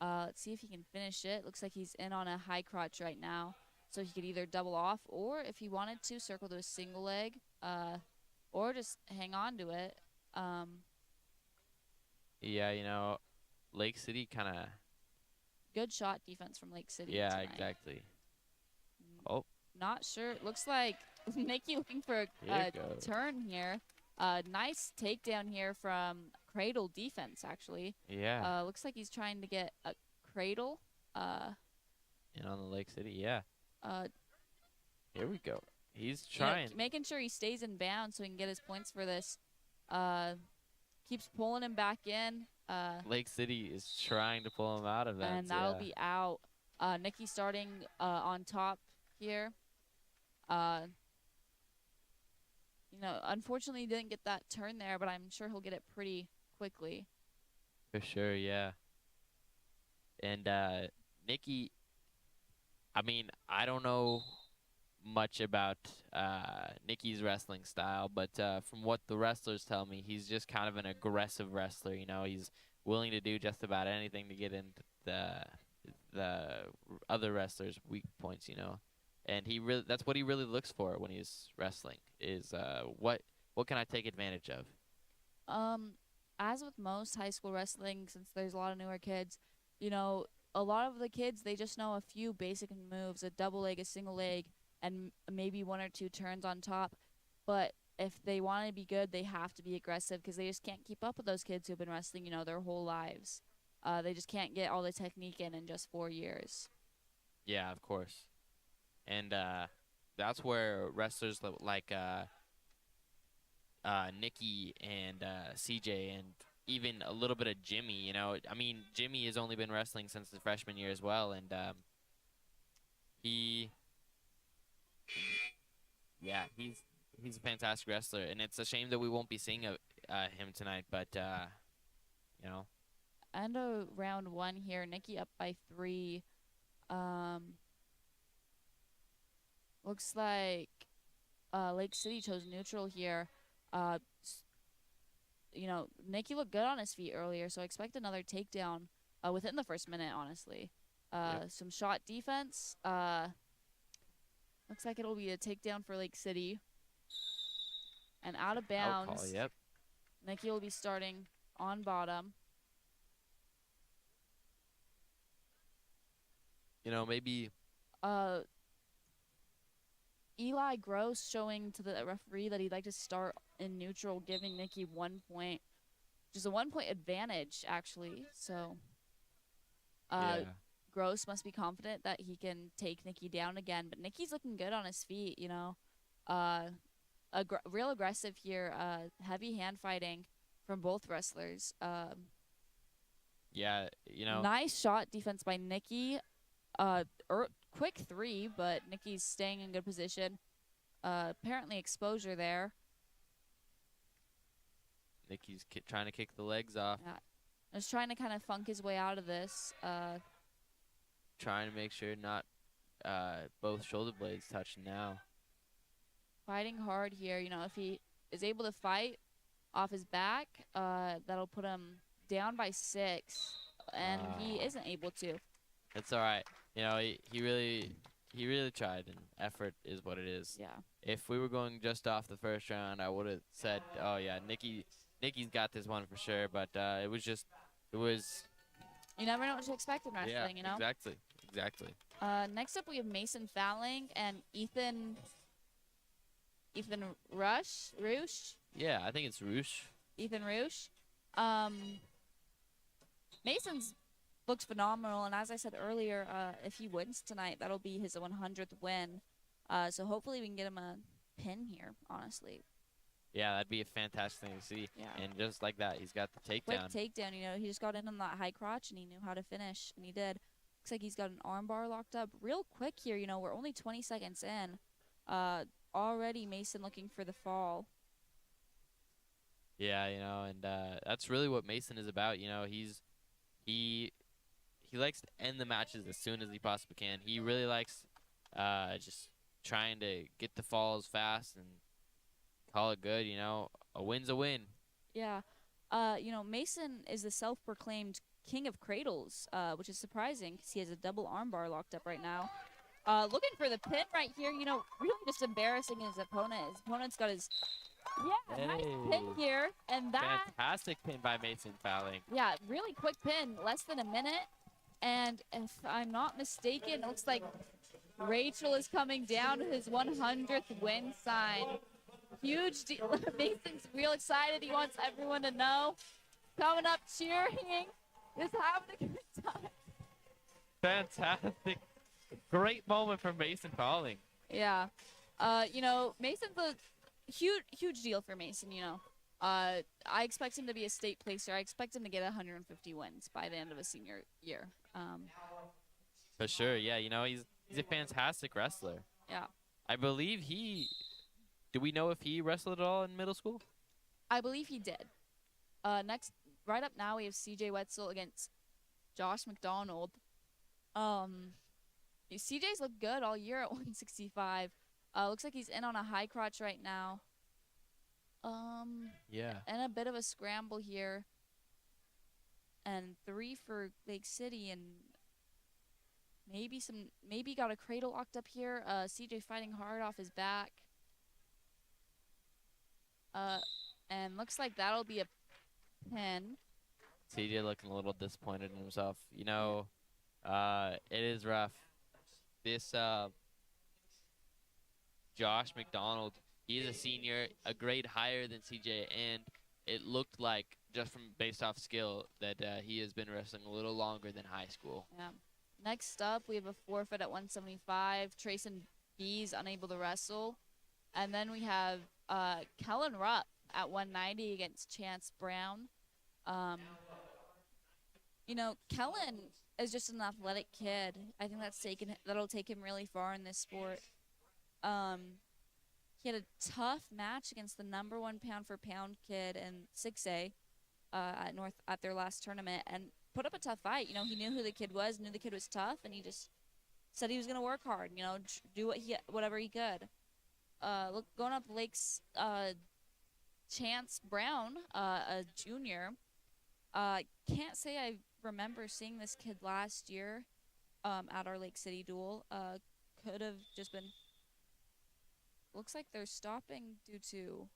Let's see if he can finish it. Looks like he's in on a high crotch right now. So he could either double off or if he wanted to circle to a single leg, or just hang on to it. Yeah, you know, Lake City kind of. Good shot defense from Lake City. Yeah, tonight. exactly. Mm, Oh, Not sure. Looks like Nikki looking for here a it goes. turn here. Nice takedown here from Cradle defense, actually. Yeah. Looks like he's trying to get a Cradle. And on the Lake City, yeah. Uh, Here we go. He's you know, trying. making sure he stays in bounds so he can get his points for this. Keeps pulling him back in. Lake City is trying to pull him out of that. And that'll be out. Nikki starting on top here. Unfortunately he didn't get that turn there, but I'm sure he'll get it pretty quickly. For sure, yeah. And Nikki, I mean, I don't know much about Nikki's wrestling style, but from what the wrestlers tell me, he's just kind of an aggressive wrestler. You know, he's willing to do just about anything to get into the other wrestlers' weak points. You know, and that's what he really looks for when he's wrestling is what can I take advantage of? As with most high school wrestling, since there's a lot of newer kids, a lot of the kids, they just know a few basic moves, a double leg, a single leg, and maybe one or two turns on top. But if they want to be good, they have to be aggressive because they just can't keep up with those kids who've been wrestling, their whole lives. They just can't get all the technique in just 4 years. Yeah, of course. And that's where wrestlers like Nikki and CJ and even a little bit of Jimmy, you know. I mean, Jimmy has only been wrestling since his freshman year as well, and he's a fantastic wrestler, and it's a shame that we won't be seeing him tonight. But you know, End of round 1 here. Nikki up by 3. Looks like Lake City chose neutral here. Nikki looked good on his feet earlier, so I expect another takedown within the first minute, honestly. Yep. Some shot defense. Looks like it'll be a takedown for Lake City. And out of out call, bounds. yep. Nikki will be starting on bottom. You know, maybe Eli Gross showing to the referee that he'd like to start in neutral, giving Nikki 1 point. Just a 1 point advantage, actually. So yeah. Gross must be confident that he can take Nikki down again. But Nikki's looking good on his feet, real aggressive here. Heavy hand fighting from both wrestlers. Yeah, you know. Nice shot defense by Nikki. Quick 3, but Nikki's staying in good position. Apparently exposure there. Nikki's trying to kick the legs off. Yeah. Just trying to kind of funk his way out of this. Trying to make sure not both shoulder blades touch now. Fighting hard here. If he is able to fight, off his back. That'll put him down by 6, and he Ah. isn't able to. It's all right. You know, he really tried, and effort is what it is. Yeah. If we were going just off the first round, I would have said, "Oh yeah, Nikki's got this one for sure." But it was You never know what to expect in wrestling, yeah, you know? exactly. Next up, we have Mason Fowling and Ethan Roosh. Yeah, I think it's Roosh. Ethan Roosh. Mason's looks phenomenal, and as I said earlier, if he wins tonight, that'll be his 100th win. So hopefully we can get him a pin here, honestly. Yeah, that'd be a fantastic thing to see. Yeah. And just like that, he's got the Quick takedown. takedown, you know, he just got in on that high crotch, and he knew how to finish, and he did. Looks like he's got an armbar locked up real quick here. You know, we're only 20 seconds in. Already Mason looking for the fall. Yeah, you know, and that's really what Mason is about. You know, he likes to end the matches as soon as he possibly can. He really likes just trying to get the falls fast and call it good. You know, a win's a win. Yeah. You know, Mason is the self-proclaimed king of cradles, which is surprising because he has a double armbar locked up right now. Looking for the pin right here. You know, really just embarrassing his opponent. His opponent's got his nice pin Hey. here, and that Fantastic pin by Mason Fowling. yeah, really quick pin, less than a minute. And if I'm not mistaken, it looks like Rachel is coming down to his 100th win sign. Huge deal. Mason's real excited. He wants everyone to know. Coming up, cheering, just having a good time. Fantastic. Great moment for Mason Fowling. Yeah. You know, Mason's a huge deal for Mason, you know. I expect him to be a state placer. I expect him to get 150 wins by the end of his senior year. For sure, yeah. You know, he's a fantastic wrestler. Yeah. I believe do we know if he wrestled at all in middle school? I believe he did. Next, right up now, we have CJ Wetzel against Josh McDonald. CJ's looked good all year at 165. Looks like he's in on a high crotch right now. Yeah. And a bit of a scramble here. And 3 for Lake City, and maybe got a cradle locked up here. CJ fighting hard off his back. And looks like that'll be a pin. CJ looking a little disappointed in himself. You know, it is rough. This Josh McDonald, he's a senior, a grade higher than CJ, and it looked like just from based off skill that he has been wrestling a little longer than high school. Yeah. Next up, we have a forfeit at 175. Trayson B's unable to wrestle. And then we have Kellen Rupp at 190 against Chance Brown. You know, Kellen is just an athletic kid. I think that'll take him really far in this sport. He had a tough match against the #1 pound for pound kid in 6A at their last tournament, and put up a tough fight. You know, he knew who the kid was, knew the kid was tough, and he just said he was gonna work hard. You know, do whatever he could. Going up Lake's Chance Brown, a junior. Can't say I remember seeing this kid last year at our Lake City duel. Could have just been. Looks like they're stopping due to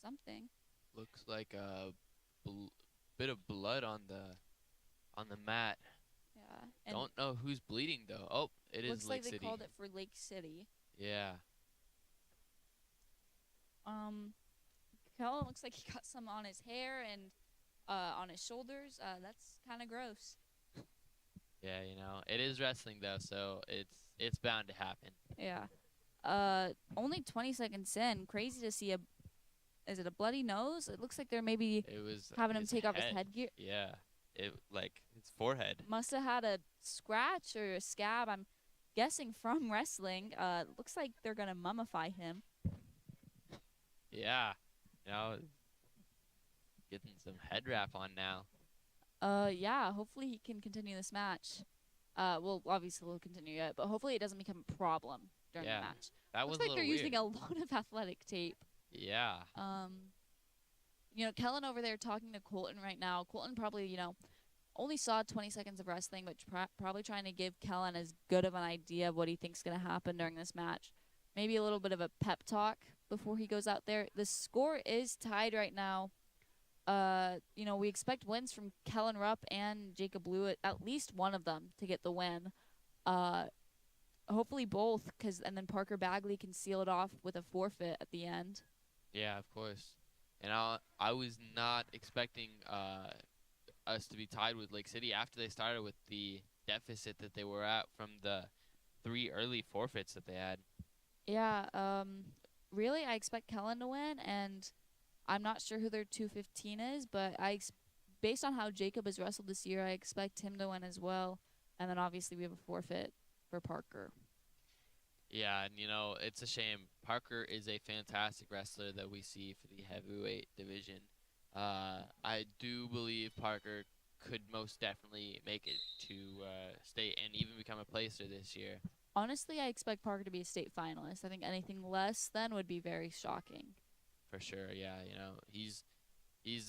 something. Looks like a bit of blood on the mat. Yeah. And Don't know who's bleeding though. Oh, it is looks Lake like they City. called it for Lake City. Yeah. Kellen looks like he got some on his hair and on his shoulders. That's kind of gross. Yeah, you know, it is wrestling though, so it's bound to happen. Yeah. Only 20 seconds in. Crazy to see is it a bloody nose? It looks like they're maybe It was having him his take off his head. headgear. Yeah. It like his forehead. Must have had a scratch or a scab. I'm guessing from wrestling. Looks like they're gonna mummify him. Yeah. You know, getting some head wrap on now. Yeah. Hopefully he can continue this match. Well, obviously we'll continue it, but hopefully it doesn't become a problem during Yeah. the match. That Looks was like a they're little using weird. a lot of athletic tape. Yeah. Kellen over there talking to Colton right now. Colton probably, only saw 20 seconds of wrestling, but probably trying to give Kellen as good of an idea of what he thinks going to happen during this match. Maybe a little bit of a pep talk before he goes out there. The score is tied right now. We expect wins from Kellen Rupp and Jacob Blewett, at least one of them, to get the win. Hopefully both, and then Parker Bagley can seal it off with a forfeit at the end. Yeah, of course. And I was not expecting us to be tied with Lake City after they started with the deficit that they were at from the 3 early forfeits that they had. Yeah, really, I expect Kellen to win, and I'm not sure who their 215 is, but based on how Jacob has wrestled this year, I expect him to win as well. And then obviously we have a forfeit for Parker. Yeah, and it's a shame. Parker is a fantastic wrestler that we see for the heavyweight division. I do believe Parker could most definitely make it to state and even become a placer this year. Honestly, I expect Parker to be a state finalist. I think anything less than would be very shocking. For sure, yeah. He's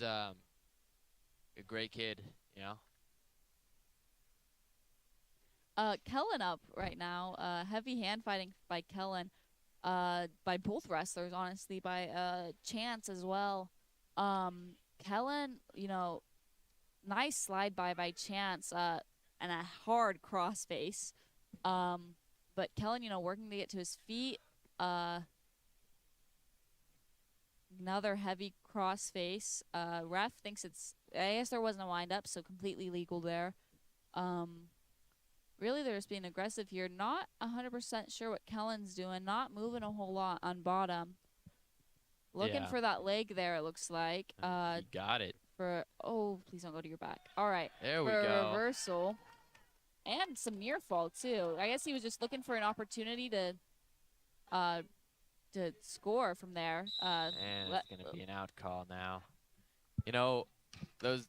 a great kid. Kellen up right now. Heavy hand fighting by Kellen. By both wrestlers, honestly, by Chance as well. Kellen, nice slide by Chance, and a hard crossface. But Kellen, working to get to his feet. Another heavy crossface. Ref thinks I guess there wasn't a wind up, so completely legal there. Really, they're just being aggressive here. Not 100% sure what Kellen's doing. Not moving a whole lot on bottom. Looking for that leg there, it looks like. He got it. Please don't go to your back. All right. There we go. Reversal. And some near fall, too. I guess he was just looking for an opportunity to score from there. And it's going to be an out call now. Those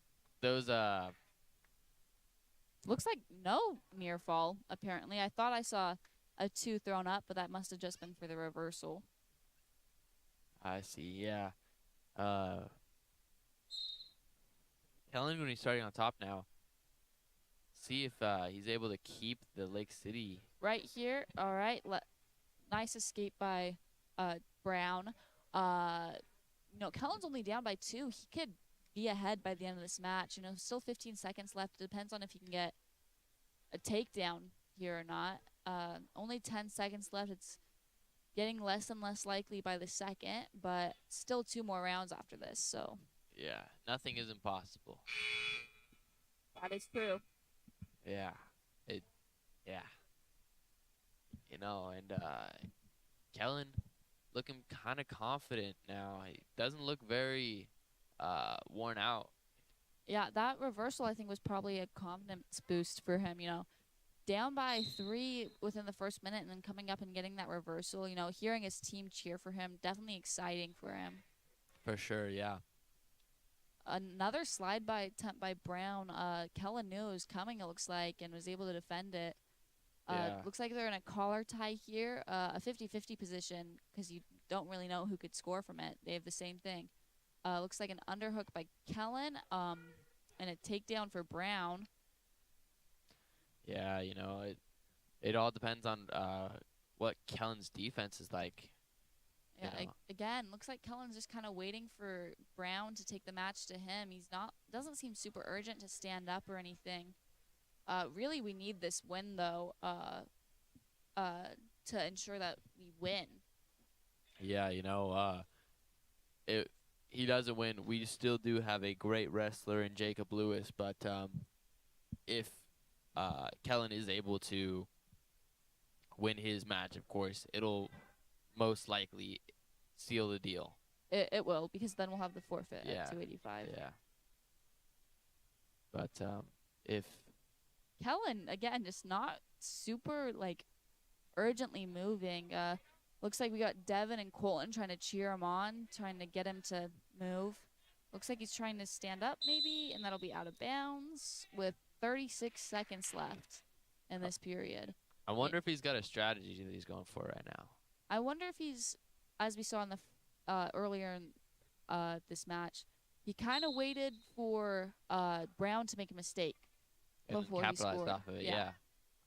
looks like no near fall, apparently. I thought I saw a 2 thrown up, but that must have just been for the reversal. I see, yeah. Kellen, when he's starting on top now, see if he's able to keep the Lake City. Right here, all right. Nice escape by Brown. Kellen's only down by 2. He could be ahead by the end of this match. Still 15 seconds left. Depends on if he can get a takedown here or not. Only 10 seconds left. It's getting less and less likely by the second, but still 2 more rounds after this. So yeah, nothing is impossible. That is true. Yeah, and Kellen looking kind of confident now. He doesn't look very worn out. Yeah, that reversal I think was probably a confidence boost for him. Down by 3 within the first minute, and then coming up and getting that reversal. Hearing his team cheer for him, definitely exciting for him. For sure, yeah. Another slide by attempt by Brown. Kellen knew it was coming, it looks like, and was able to defend it. Looks like they're in a collar tie here, a 50-50 position, because you don't really know who could score from it. They have the same thing. Looks like an underhook by Kellen, and a takedown for Brown. Yeah, it all depends on what Kellen's defense is like. Yeah, again, looks like Kellen's just kind of waiting for Brown to take the match to him. Doesn't seem super urgent to stand up or anything. Really, we need this win, though, to ensure that we win. Yeah, if he doesn't win, we still do have a great wrestler in Jacob Lewis, but if Kellen is able to win his match, of course, it'll most likely seal the deal. It will, because then we'll have the forfeit at 285. Yeah. But if Kellen, again, just not super, urgently moving. Looks like we got Devin and Colton trying to cheer him on, trying to get him to move. Looks like he's trying to stand up, maybe, and that'll be out of bounds with 36 seconds left in this period. I wonder if he's got a strategy that he's going for right now. I wonder if he's, as we saw in the earlier in this match, he kind of waited for Brown to make a mistake And then before he capitalized scored. off of it. Yeah.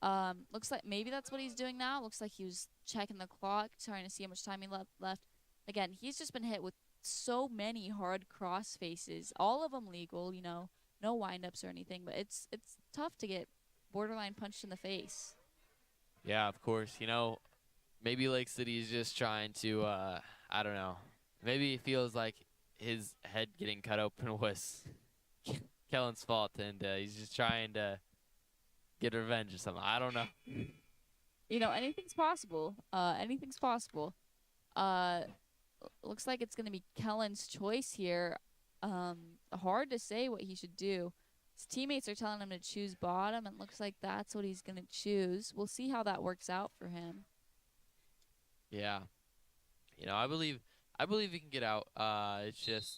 Yeah. Looks like maybe that's what he's doing now. Looks like he was checking the clock, trying to see how much time he left. Again, he's just been hit with so many hard cross faces, all of them legal, no windups or anything, but it's tough to get borderline punched in the face. Yeah, of course. Maybe Lake City is just trying to, I don't know. Maybe he feels like his head getting cut open was Kellen's fault, and he's just trying to get revenge or something. I don't know. Anything's possible. Anything's possible. Looks like it's gonna be Kellen's choice here. Hard to say what he should do. His teammates are telling him to choose bottom, and looks like that's what he's gonna choose. We'll see how that works out for him. Yeah. I believe he can get out. It's just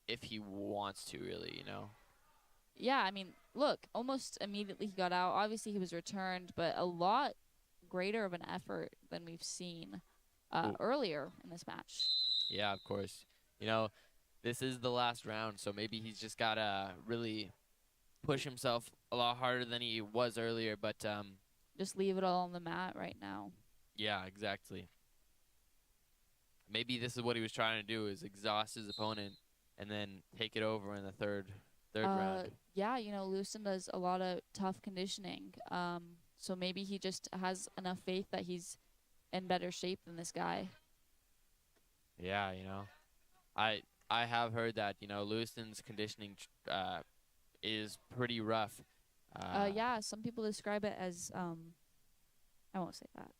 if he wants to, really. Yeah, I mean, look, almost immediately he got out. Obviously, he was returned, but a lot greater of an effort than we've seen earlier in this match. Yeah, of course. This is the last round, so maybe he's just gotta really push himself a lot harder than he was earlier. But just leave it all on the mat right now. Yeah, exactly. Maybe this is what he was trying to do: is exhaust his opponent and then take it over in the third round. Yeah, Lewiston does a lot of tough conditioning. So maybe he just has enough faith that he's in better shape than this guy. Yeah, I have heard that Lewiston's conditioning is pretty rough. Yeah, some people describe it as I won't say that.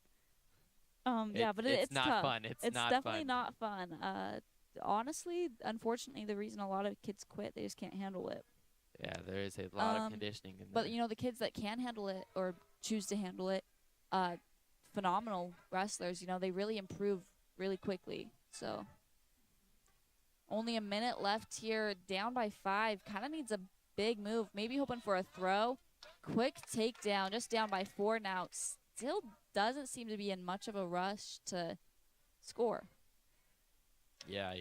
Yeah, but it's not tough. fun. It's not definitely fun. not fun. Honestly, unfortunately, the reason a lot of kids quit, they just can't handle it. Yeah, there is a lot of conditioning in But there. the kids that can handle it or choose to handle it, phenomenal wrestlers. They really improve really quickly. So only a minute left here, down by 5. Kind of needs a big move. Maybe hoping for a throw. Quick takedown, just down by 4 now. Still doesn't seem to be in much of a rush to score. Yeah,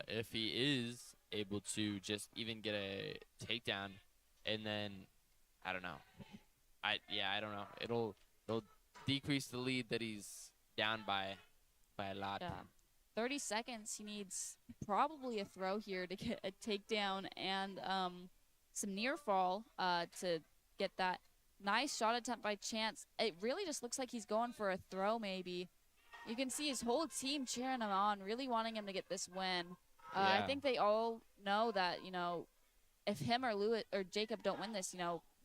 if he is able to just even get a takedown, and then I don't know. I don't know. It'll decrease the lead that he's down by a lot. Yeah. 30 seconds. He needs probably a throw here to get a takedown and some near fall to get that nice shot attempt by Chance. It really just looks like he's going for a throw maybe. You can see his whole team cheering him on, really wanting him to get this win. Yeah. I think they all know that, if him or Lewis or Jacob don't win this,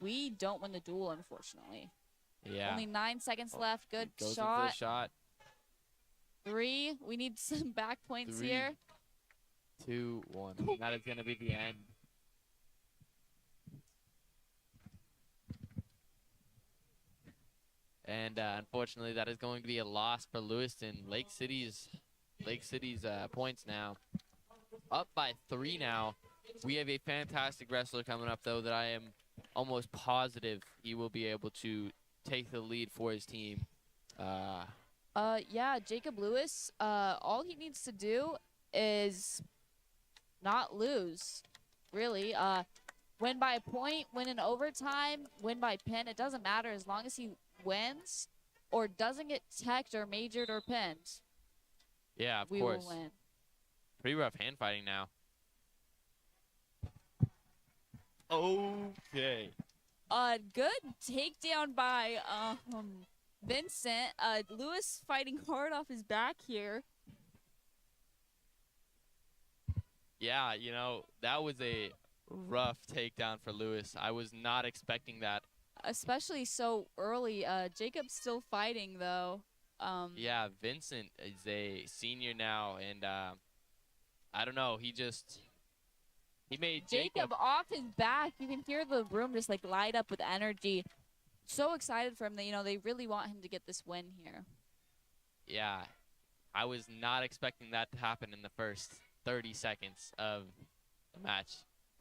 we don't win the duel, unfortunately. Yeah. Only 9 seconds left. Good Goes in for shot. the shot. 3. We need some back points 3, here. 2, 1. That is going to be the end. And unfortunately, that is going to be a loss for Lewiston. Lake City's points now up by 3 now. We have a fantastic wrestler coming up, though, that I am almost positive he will be able to take the lead for his team. Yeah, Jacob Lewis, all he needs to do is not lose, really. Win by a point, win in overtime, win by pin. It doesn't matter as long as he wins or doesn't get teched or majored or pinned. Yeah, of we course. will win. Pretty rough hand fighting now. Okay. Good takedown by Vincent. Lewis fighting hard off his back here. Yeah, that was a rough takedown for Lewis. I was not expecting that. Especially so early. Jacob's still fighting, though. Yeah, Vincent is a senior now, and I don't know. He made Jacob off his back. You can hear the room just light up with energy. So excited for him that they really want him to get this win here. Yeah, I was not expecting that to happen in the first 30 seconds of the match.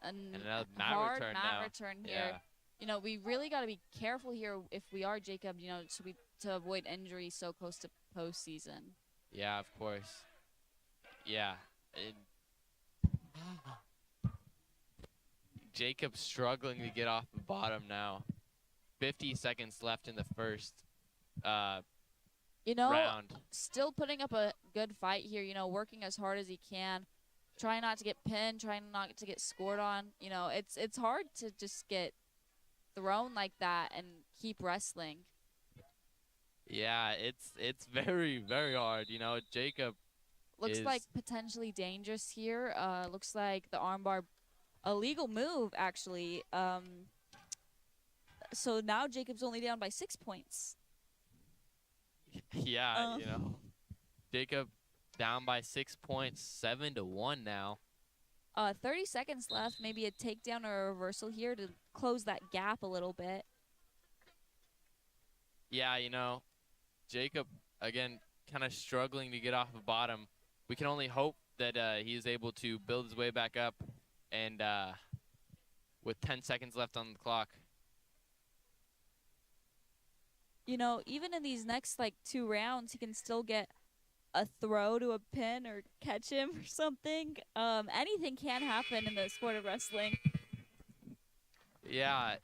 And another hard return mat now. return here. Yeah. We really got to be careful here if we are Jacob, to avoid injury so close to postseason. Yeah, of course. Yeah. Jacob struggling to get off the bottom now. 50 seconds left in the first You know, round. still putting up a good fight here, you know, working as hard as he can, trying not to get pinned, trying not to get scored on. You know, it's hard to just get thrown like that and keep wrestling. Yeah, it's very, very hard. You know, Jacob Looks is like potentially dangerous here. Looks like the armbar, a legal move actually. So now Jacob's only down by 6 points. yeah, you know. Jacob down by 6 points, 7-1 now. 30 seconds left. Maybe a takedown or a reversal here to close that gap a little bit. Yeah, you know, Jacob again kind of struggling to get off the bottom. We can only hope that he is able to build his way back up, and with 10 seconds left on the clock. You know, even in these next like 2 rounds, he can still get a throw to a pin or catch him or something. Anything can happen in the sport of wrestling. Yeah,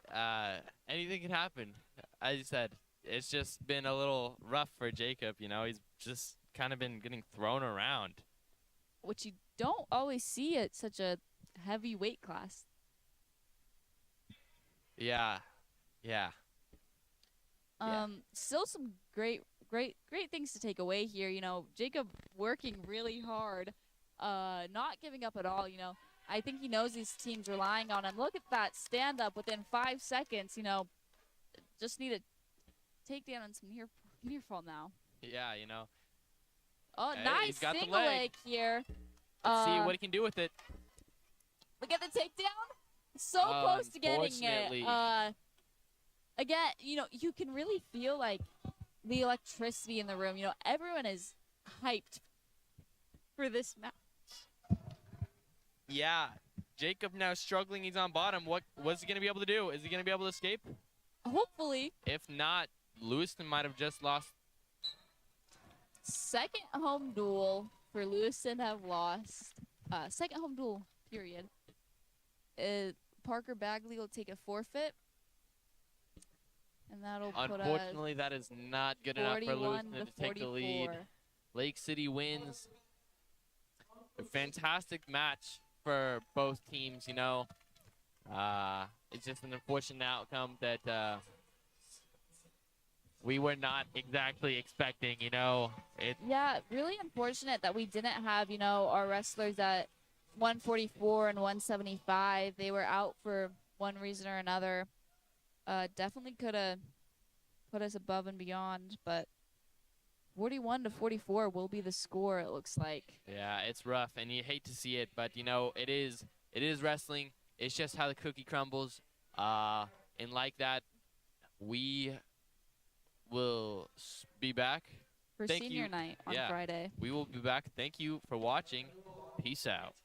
anything can happen. As you said, it's just been a little rough for Jacob. You know, he's just kind of been getting thrown around. Which you don't always see at such a heavy weight class. Yeah, yeah. Still some great things to take away here. You know, Jacob working really hard, not giving up at all. You know, I think he knows his team's relying on him. Look at that stand up within 5 seconds. You know, just need a takedown and some near fall now. Yeah, you know. Oh, Hey, nice he's got the single leg. leg here. Let's see what he can do with it. We get the takedown. So close to getting Unfortunately. it. Again, you know, you can really feel like the electricity in the room. You know, everyone is hyped for this match. Yeah, Jacob now struggling. He's on bottom. What's he going to be able to do? Is he going to be able to escape? Hopefully, If not, Lewiston might have just lost. second home duel for Lewiston have lost. Second home duel, period. Parker Bagley will take a forfeit. And that'll put us Unfortunately, that is not good enough for 41 Lewiston to to take the lead. 44. Lake City wins. A fantastic match for both teams, you know. It's just an unfortunate outcome that we were not exactly expecting, you know. Yeah, really unfortunate that we didn't have, you know, our wrestlers at 144 and 175. They were out for one reason or another. Definitely could have put us above and beyond, but 41 to 44 will be the score, it looks like. Yeah, it's rough, and you hate to see it, but, you know, it is wrestling. It's just how the cookie crumbles. And like that, we will be back. For Thank senior you. night on Yeah. Friday. We will be back. Thank you for watching. Peace out.